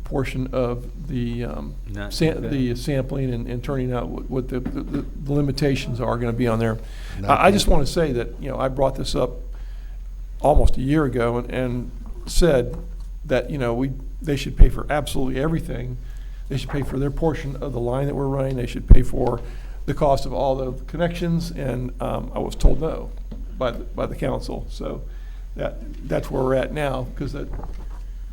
portion of the the sampling and turning out what the limitations are going to be on there. I just want to say that, I brought this up almost a year ago and said that, they should pay for absolutely everything. They should pay for their portion of the line that we're running. They should pay for the cost of all the connections, and I was told no by the council. So that's where we're at now, because that,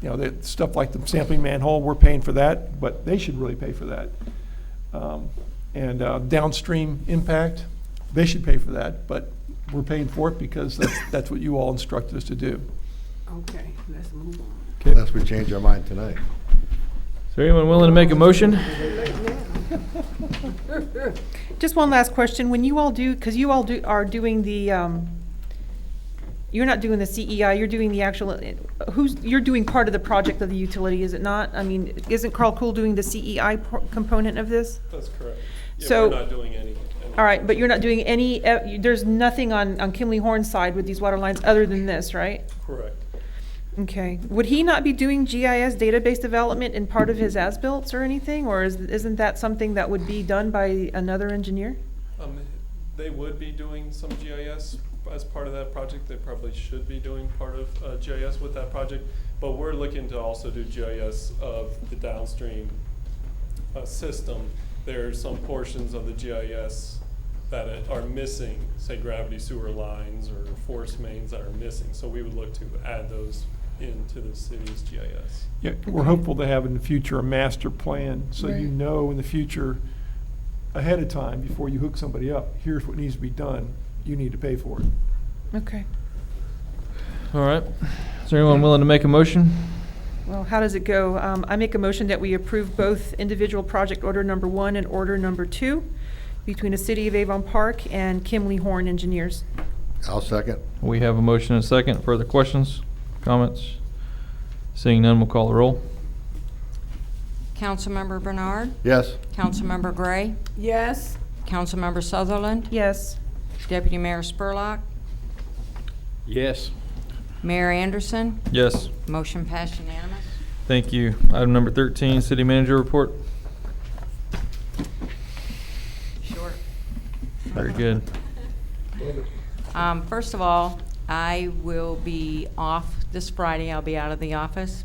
the stuff like the sampling manhole, we're paying for that, but they should really pay for that. And downstream impact, they should pay for that, but we're paying for it because that's what you all instructed us to do. Okay, let's move on. Unless we change our mind tonight. Is there anyone willing to make a motion? Just one last question, when you all do, because you all are doing the, you're not doing the CEI, you're doing the actual, you're doing part of the project of the utility, is it not? I mean, isn't Carl Cool doing the CEI component of this? That's correct. Yeah, So- we're not doing any. All right, but you're not doing any, there's nothing on Kimley Horn's side with these water lines other than this, right? Correct. Okay. Would he not be doing GIS database development in part of his as-built or anything? Or isn't that something that would be done by another engineer? They would be doing some GIS as part of that project. They probably should be doing part of GIS with that project. But we're looking to also do GIS of the downstream system. There are some portions of the GIS that are missing, say gravity sewer lines or force mains that are missing. So we would look to add those into the city's GIS. Yeah, we're hopeful to have in the future a master plan, so Right. you know in the future, ahead of time, before you hook somebody up, here's what needs to be done, you need to pay for it. Okay. All right. Is there anyone willing to make a motion? Well, how does it go? I make a motion that we approve both individual project order number 1 and order number 2 between the City of Avon Park and Kimley Horn Engineers. I'll second. We have a motion and a second. Further questions, comments? Seeing none, we'll call the roll. Councilmember Bernard, Yes. Councilmember Gray, Yes. Councilmember Sutherland, Yes. Deputy Mayor Spurlock, Yes. Mayor Anderson. Yes. Motion passed unanimous. Thank you. Item number 13, City Manager Report. Short. Very good. First of all, I will be off this Friday. I'll be out of the office.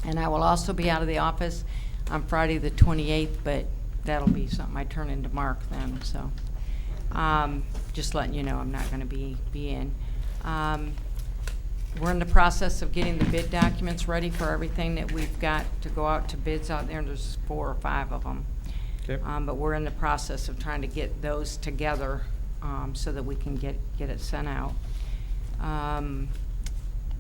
And I will also be out of the office on Friday the 28th, but that'll be something I turn into Mark then, so. Just letting you know I'm not gonna be in. We're in the process of getting the bid documents ready for everything that we've got to go out to bids out there, and there's 4 or 5 of them. Okay. But we're in the process of trying to get those together, so that we can get it sent out.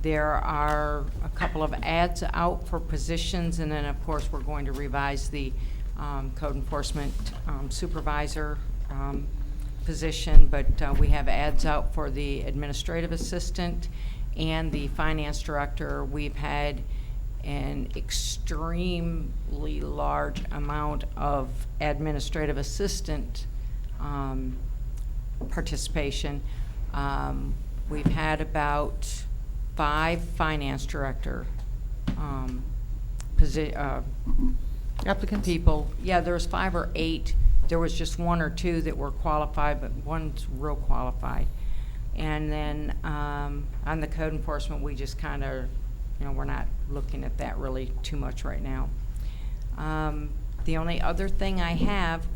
There are a couple of ads out for positions, and then, of course, we're going to revise the code enforcement supervisor position, but we have ads out for the administrative assistant and the finance director. We've had an extremely large amount of administrative assistant participation. We've had about 5 finance director Applicants? people. Yeah, there was 5 or 8. There was just 1 or 2 that were qualified, but one's real qualified. And then on the code enforcement, we just kind of, we're not looking at that really too much right now. The only other thing I have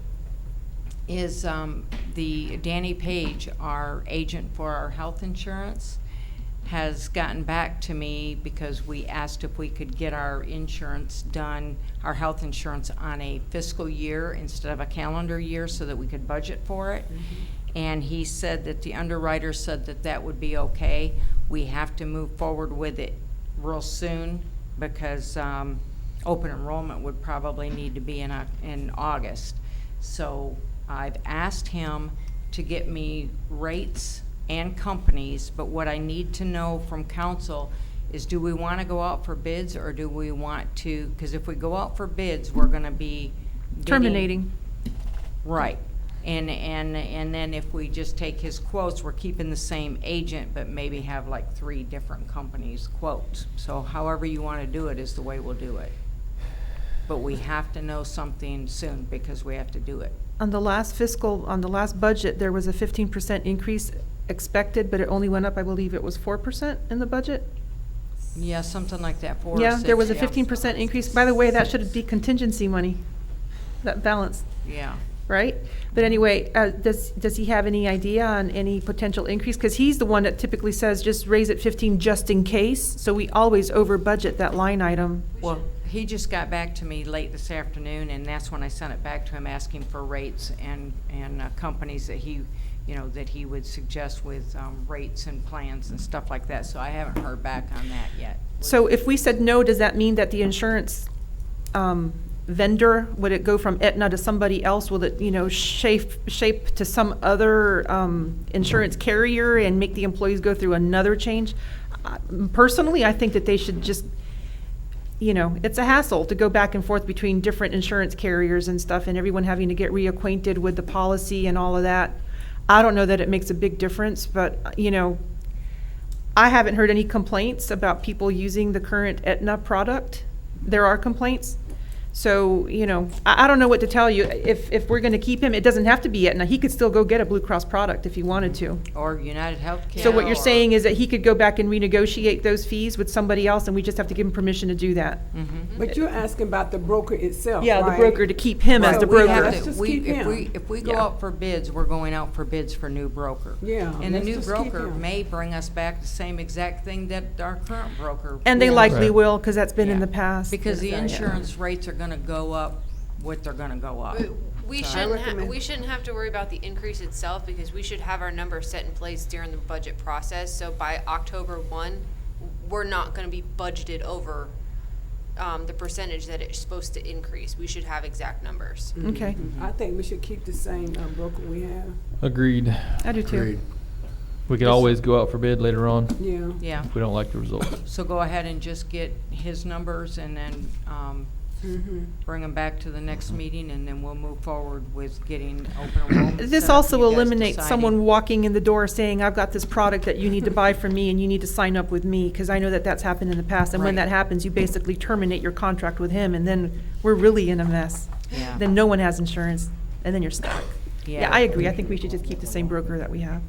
is the Danny Page, our agent for our health insurance, has gotten back to me because we asked if we could get our insurance done, our health insurance, on a fiscal year instead of a calendar year so that we could budget for it. Mm-hmm. And he said that the underwriter said that that would be okay. We have to move forward with it real soon because open enrollment would probably need to be in August. So I've asked him to get me rates and companies, but what I need to know from council is, do we want to go out for bids, or do we want to, because if we go out for bids, we're going to be bidding- Terminating. Right. And then if we just take his quotes, we're keeping the same agent, but maybe have like 3 different companies' quotes. So however you want to do it is the way we'll do it. But we have to know something soon because we have to do it. On the last budget, there was a 15% increase expected, but it only went up, I believe it was 4% in the budget? Yeah, something like that, 4 or Yeah, 6. there was a yeah. 15% increase. By the way, that should be contingency money, that balance, Yeah. right? But anyway, does he have any idea on any potential increase? Because he's the one that typically says just raise it 15 just in case, so we always over budget that line item. Well, he just got back to me late this afternoon, and that's when I sent it back to him asking for rates and companies that he, that he would suggest with rates and plans and stuff like that. So I haven't heard back on that yet. So if we said no, does that mean that the insurance vendor, would it go from Aetna to somebody else? Will it, shape to some other insurance carrier and make the employees go through another change? Personally, I think that they should just, it's a hassle to go back and forth between different insurance carriers and stuff, and everyone having to get reacquainted with the policy and all of that. I don't know that it makes a big difference, but, I haven't heard any complaints about people using the current Aetna product. There are complaints. So, you know, I don't know what to tell you. If we're gonna keep him, it doesn't have to be Aetna. He could still go get a Blue Cross product if he wanted to. Or United Healthcare. So what you're or- saying is that he could go back and renegotiate those fees with somebody else, and we just have to give him permission to do that? Mhm. But you're asking about the broker itself, Yeah, the right? broker, to keep him as Right. the So we have broker. Let's just keep him. If we go Yeah. out for bids, we're going out for bids for new broker. Yeah, And the let's new just keep broker him. may bring us back the same exact thing that our current broker. And they Yeah. likely Right. will, because that's been in Yeah. the past. Because the Yeah. insurance rates are gonna go up what they're gonna go up. We So- recommend- we shouldn't have to worry about the increase itself because we should have our numbers set in place during the budget process. So by October 1, we're not gonna be budgeted over the percentage that it's supposed to increase. We should have exact numbers. Okay, I think we should keep the same broker we have. Agreed. I do too. Agreed. We can always go out for bid later on Yeah. Yeah, if we don't like the results. so go ahead and just get his numbers and then, bring them back to the next meeting, and then we'll move forward with getting open enrollment. This set up, also you guys eliminates deciding. someone walking in the door saying, I've got this product that you need to buy from me and you need to sign up with me, because I know that that's happened in the past. And when Right. that happens, you basically terminate your contract with him, and then we're really in a mess. Yeah. Then no one has insurance, and then you're stuck. Yeah, I agree. I think we should just keep the same broker that we have.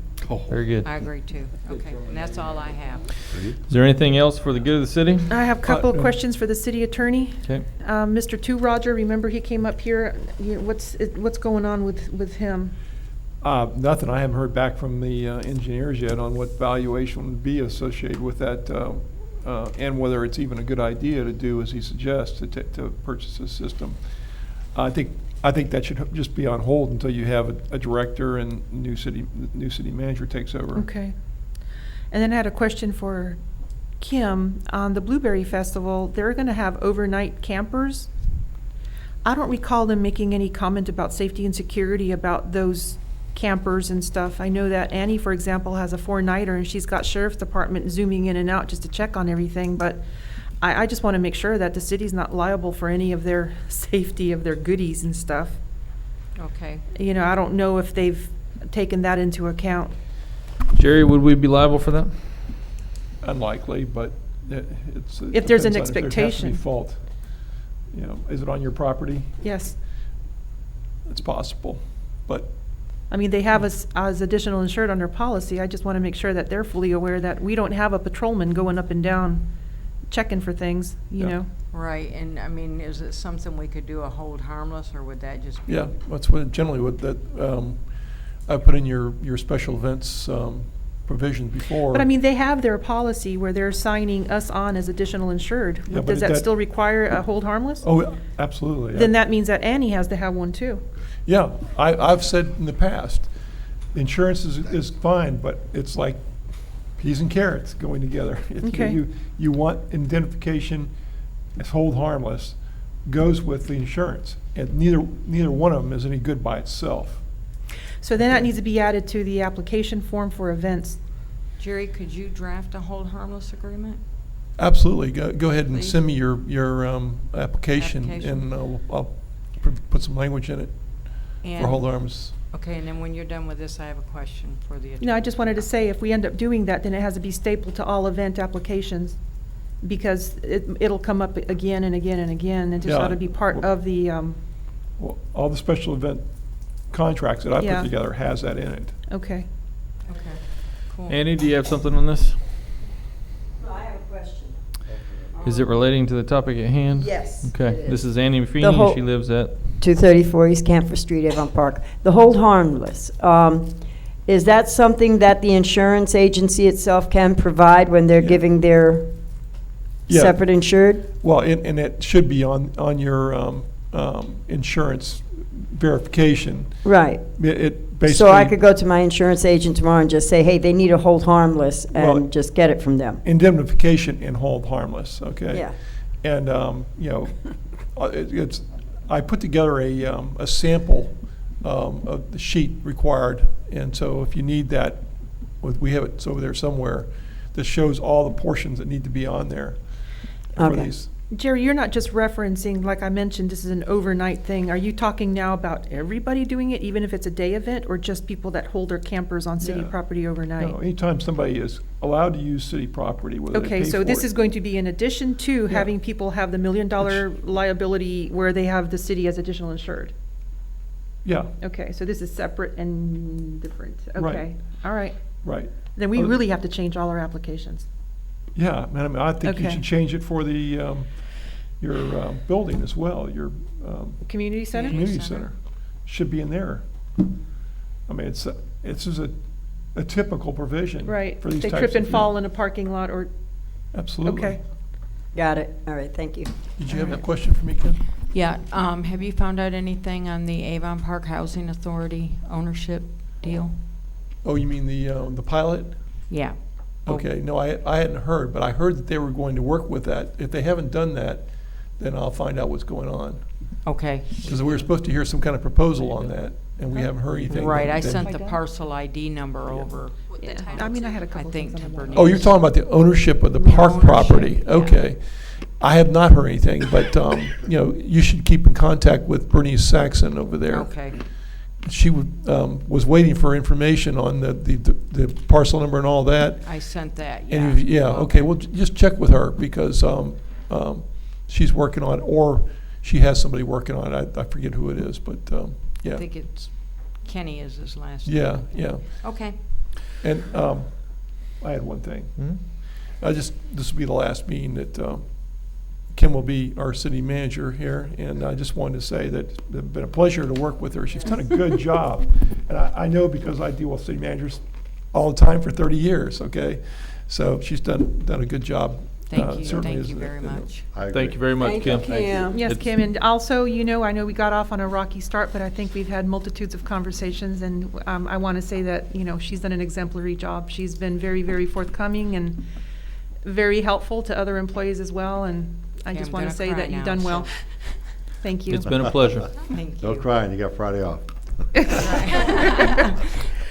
Very good. I agree too. Okay, and that's all I have. Is there anything else for the good of the city? I have a couple of Uh, questions for the city attorney. Okay. Mr. Two Roger, remember he came up here, what's going on with him? Nothing. I haven't heard back from the engineers yet on what valuation would be associated with that, and whether it's even a good idea to do as he suggests, to purchase this system. I think that should just be on hold until you have a director and new city manager takes over. Okay. And then I had a question for Kim. On the Blueberry Festival, they're gonna have overnight campers. I don't recall them making any comment about safety and security about those campers and stuff. I know that Annie, for example, has a 4-nighter, and she's got sheriff's department zooming in and out just to check on everything, but I just wanna make sure that the city's not liable for any of their safety of their goodies and stuff. Okay. You know, I don't know if they've taken that into account. Jerry, would we be liable for that? Unlikely, but it If there's an depends on if there has to be expectation. fault. You know, is it on your property? Yes. It's possible, but I mean, they have us as additional insured under policy. I just want to make sure that they're fully aware that we don't have a patrolman going up and down checking for things, you Yeah. know? Right, and I mean, is it something we could do a hold harmless, or would that just be? yeah, that's what generally what that, I put in your special events provision before. But I mean, they have their policy where they're signing us on as additional insured. Yeah, but Does that that- still require a hold harmless? Oh, absolutely. Then that means that Annie has to have one too. Yeah, I've said in the past, insurance is fine, but it's like peas and carrots going together. Okay. You want identification as hold harmless, goes with the insurance, and neither one of them is any good by itself. So then that needs to be added to the application form for events. Jerry, could you draft a hold harmless agreement? Absolutely, go ahead and Please. send me your application, Application. and I'll put some language in it And- for hold harmless. Okay, and then when you're done with this, I have a question for the attorney. No, I just wanted to say, if we end up doing that, then it has to be stapled to all event applications, because it'll come up again and again and again, and just Yeah. ought to be part of the, Well, all the special event contracts that I Yeah. put together has that in it. okay. Okay, cool. Annie, do you have something on this? I have a question. Is it relating to the topic at hand? Yes, Okay, it this is. is Annie The Feeney, whole- she lives at, 234 East Camphor Street, Avon Park. The hold harmless, is that something that the insurance agency itself can provide when they're Yeah. giving their Yeah. separate insured? Well, and it should be on your insurance verification. Right. It basically. So I could go to my insurance agent tomorrow and just say, hey, they need a hold harmless, Well- and just get it from them? Indemnification and hold harmless, okay? Yeah. And, you know, I put together a sample of the sheet required, and so if you need that, we have it over there somewhere, that shows all the portions that need to be on there for Okay. these. Jerry, you're not just referencing, like I mentioned, this is an overnight thing. Are you talking now about everybody doing it, even if it's a day event, or just people that hold their campers on city Yeah. property overnight? No, anytime somebody is allowed to use city property, whether they Okay, pay so for this it. is going to be in addition to Yeah. having people have the $1 million liability where they have the city as additional insured? Yeah, Okay, so this is separate and different. Right. Okay, all right. right. Then we Other- really have to change all our applications. Yeah, man, I mean, I think you Okay. should change it for the, your building as well, your Community center? community center. Should be in there. I mean, it's just a typical provision Right. for these They types trip of and fall things. in a parking lot or, Absolutely. okay. Got it. All right, thank you. Did you have a question for me, Ken? Yeah, have you found out anything on the Avon Park Housing Authority ownership deal? Oh, you mean the pilot? Yeah. Okay, no, I hadn't heard, but I heard that they were going to work with that. If they haven't done that, then I'll find out what's going on. Okay. Because we were supposed to hear some kind of proposal on that, and we haven't heard anything. Right, I Then- sent the parcel ID number over. What the Yeah. title I mean, I to. had a I couple think things on to the Bernice. Oh, you're talking about the ownership of the The park ownership, property? yeah. Okay. I have not heard anything, but, you should keep in contact with Bernice Saxon over there. Okay, She was waiting for information on the parcel number and all that. I sent that, yeah. And yeah, okay, well, just check with her because she's working on it, or she has somebody working on it. I forget who it is, but I yeah, think it's, Kenny is his last name. yeah, yeah. Okay, And I had one thing. This will be the last meeting that Kim will be our city manager here, and I just wanted to say that it's been a pleasure to work with her. She's done a good job, and I know because I deal with city managers all the time for 30 years. Okay, so she's done a good job. thank you, certainly thank is you a- very much. I agree. Thank you very much, Thank Kim. you, Kim. Yes, It's- Kim, and also, I know we got off on a rocky start, but I think we've had multitudes of conversations, and I want to say that, she's done an exemplary job. She's been very, very forthcoming and very helpful to other employees as well, and I Okay, just I'm want to gonna say cry that you've now, done well. so- Thank you. It's been a pleasure. Thank you. No crying, you got Friday off.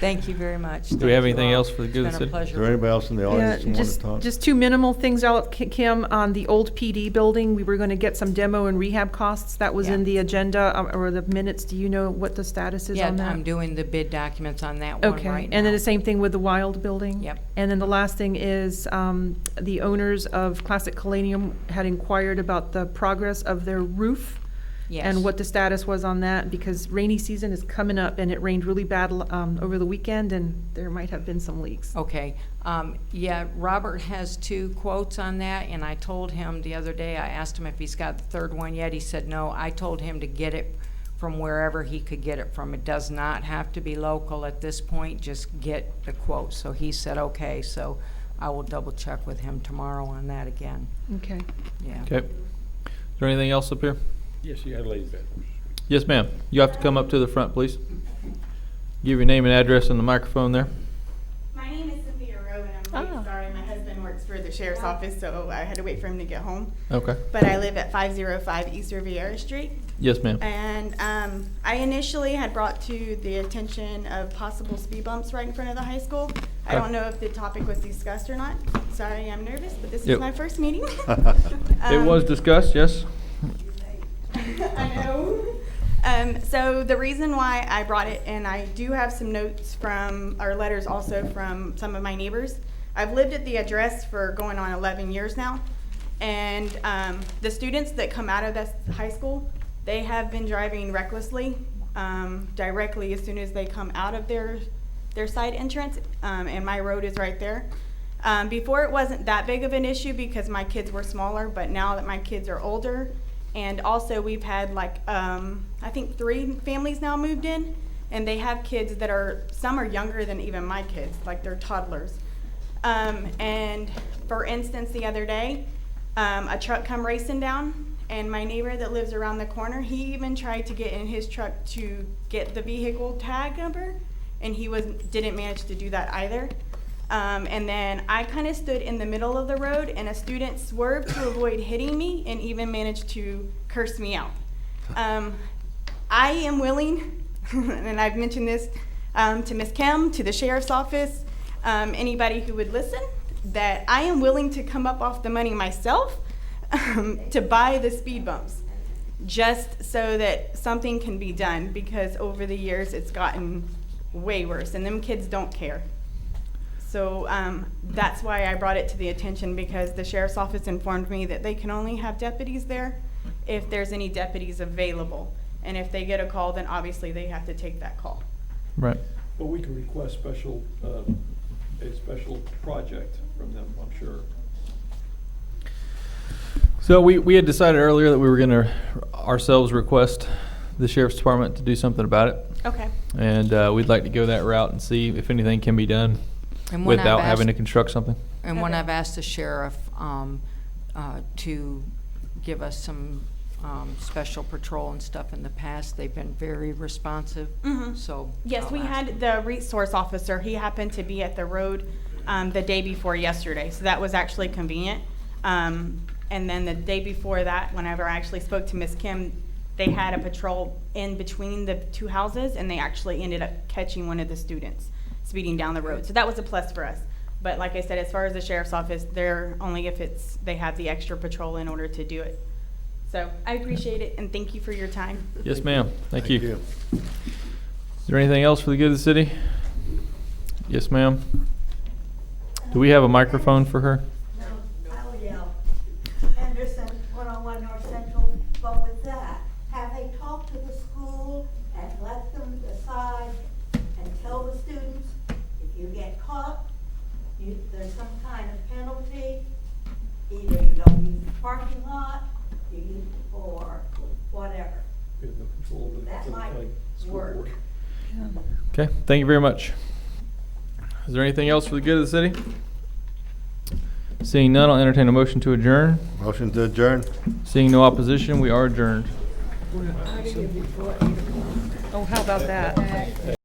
Thank you very much. Do we have Thank you anything all. else for the good of the It's been a city? Is there pleasure. anybody else in the Yeah, audience that wants to talk? just two minimal things out, Kim, on the old PD building. We were going to get some demo and rehab costs. That was in Yeah. the agenda or the minutes. Do you know what the status is Yeah, on that? I'm doing the bid documents on that one right now. Okay, and then the same thing with the Wild building? Yep. And then the last thing is, the owners of Classic Calenium had inquired about the progress of their roof Yes. and what the status was on that, because rainy season is coming up, and it rained really bad over the weekend, and there might have been some leaks. Okay, yeah, Robert has 2 quotes on that, and I told him the other day, I asked him if he's got the third one yet, he said no. I told him to get it from wherever he could get it from. It does not have to be local at this point, just get the quote. So he said, okay, so I will double check with him tomorrow on that again, Okay. yeah. Okay. Is there anything else up here? Yes, you had ladies back. Yes, ma'am. You have to come up to the front, please. Give your name and address on the microphone there. My name is Cynthia Rowe, and I'm really sorry. My husband works for the sheriff's office, so I had to wait for him to get home. Okay. But I live at 505 East Riviera Street. Yes, ma'am. And I initially had brought to the attention of possible speed bumps right in front of the high school. I Okay. don't know if the topic was discussed or not. Sorry, I'm nervous, but this Yep. is my first meeting. It was discussed, yes? I know. So the reason why I brought it, and I do have some notes from, or letters also from some of my neighbors. I've lived at the address for going on 11 years now. And the students that come out of this high school, they have been driving recklessly directly as soon as they come out of their side entrance, and my road is right there. Before it wasn't that big of an issue because my kids were smaller, but now that my kids are older, and also we've had I think 3 families now moved in, and they have kids that some are younger than even my kids, like they're toddlers. And for instance, the other day, a truck come racing down, and my neighbor that lives around the corner, he even tried to get in his truck to get the vehicle tag number, and he didn't manage to do that either. And then I kind of stood in the middle of the road, and a student swerved to avoid hitting me and even managed to curse me out. I am willing, and I've mentioned this to Ms. Kim, to the sheriff's office, anybody who would listen, that I am willing to come up off the money myself to buy the speed bumps, just so that something can be done, because over the years it's gotten way worse, and them kids don't care. So that's why I brought it to the attention, because the sheriff's office informed me that they can only have deputies there if there's any deputies available. And if they get a call, then obviously they have to take that call. Right. But we can request a special project from them, I'm sure. So we had decided earlier that we were going to ourselves request the sheriff's department to do something about it. Okay. And we'd like to go that route and see if anything can be done And when I've without having to asked- construct something. And when Okay. I've asked the sheriff to give us some special patrol and stuff in the past, they've been very responsive. Mhm. So Yes, I'll we ask had the resource officer. He happened to be at the road the day before yesterday, so that was actually convenient. And then the day before that, whenever I actually spoke to Miss Kim, they had a patrol in between the two houses, and they actually ended up catching one of the students speeding down the road. So that was a plus for us. But like I said, as far as the sheriff's office, they're only if they have the extra patrol in order to do it. So I appreciate it, and thank you for your time. Yes, ma'am. Thank you. Is there anything else for the good of the city? Yes, ma'am. Do we have a microphone for her? No, I'll yell. Henderson, 101 North Central, but with that, have they talked to the school and let them decide and tell the students, if you get caught, there's some kind of penalty, either you don't use the parking lot, you use it for whatever. We have no control of That the might county school work. board. Okay, thank you very much. Is there anything else for the good of the city? Seeing none, I'll entertain a motion to adjourn. Motion to adjourn? Seeing no opposition, we are adjourned. Oh, how about that?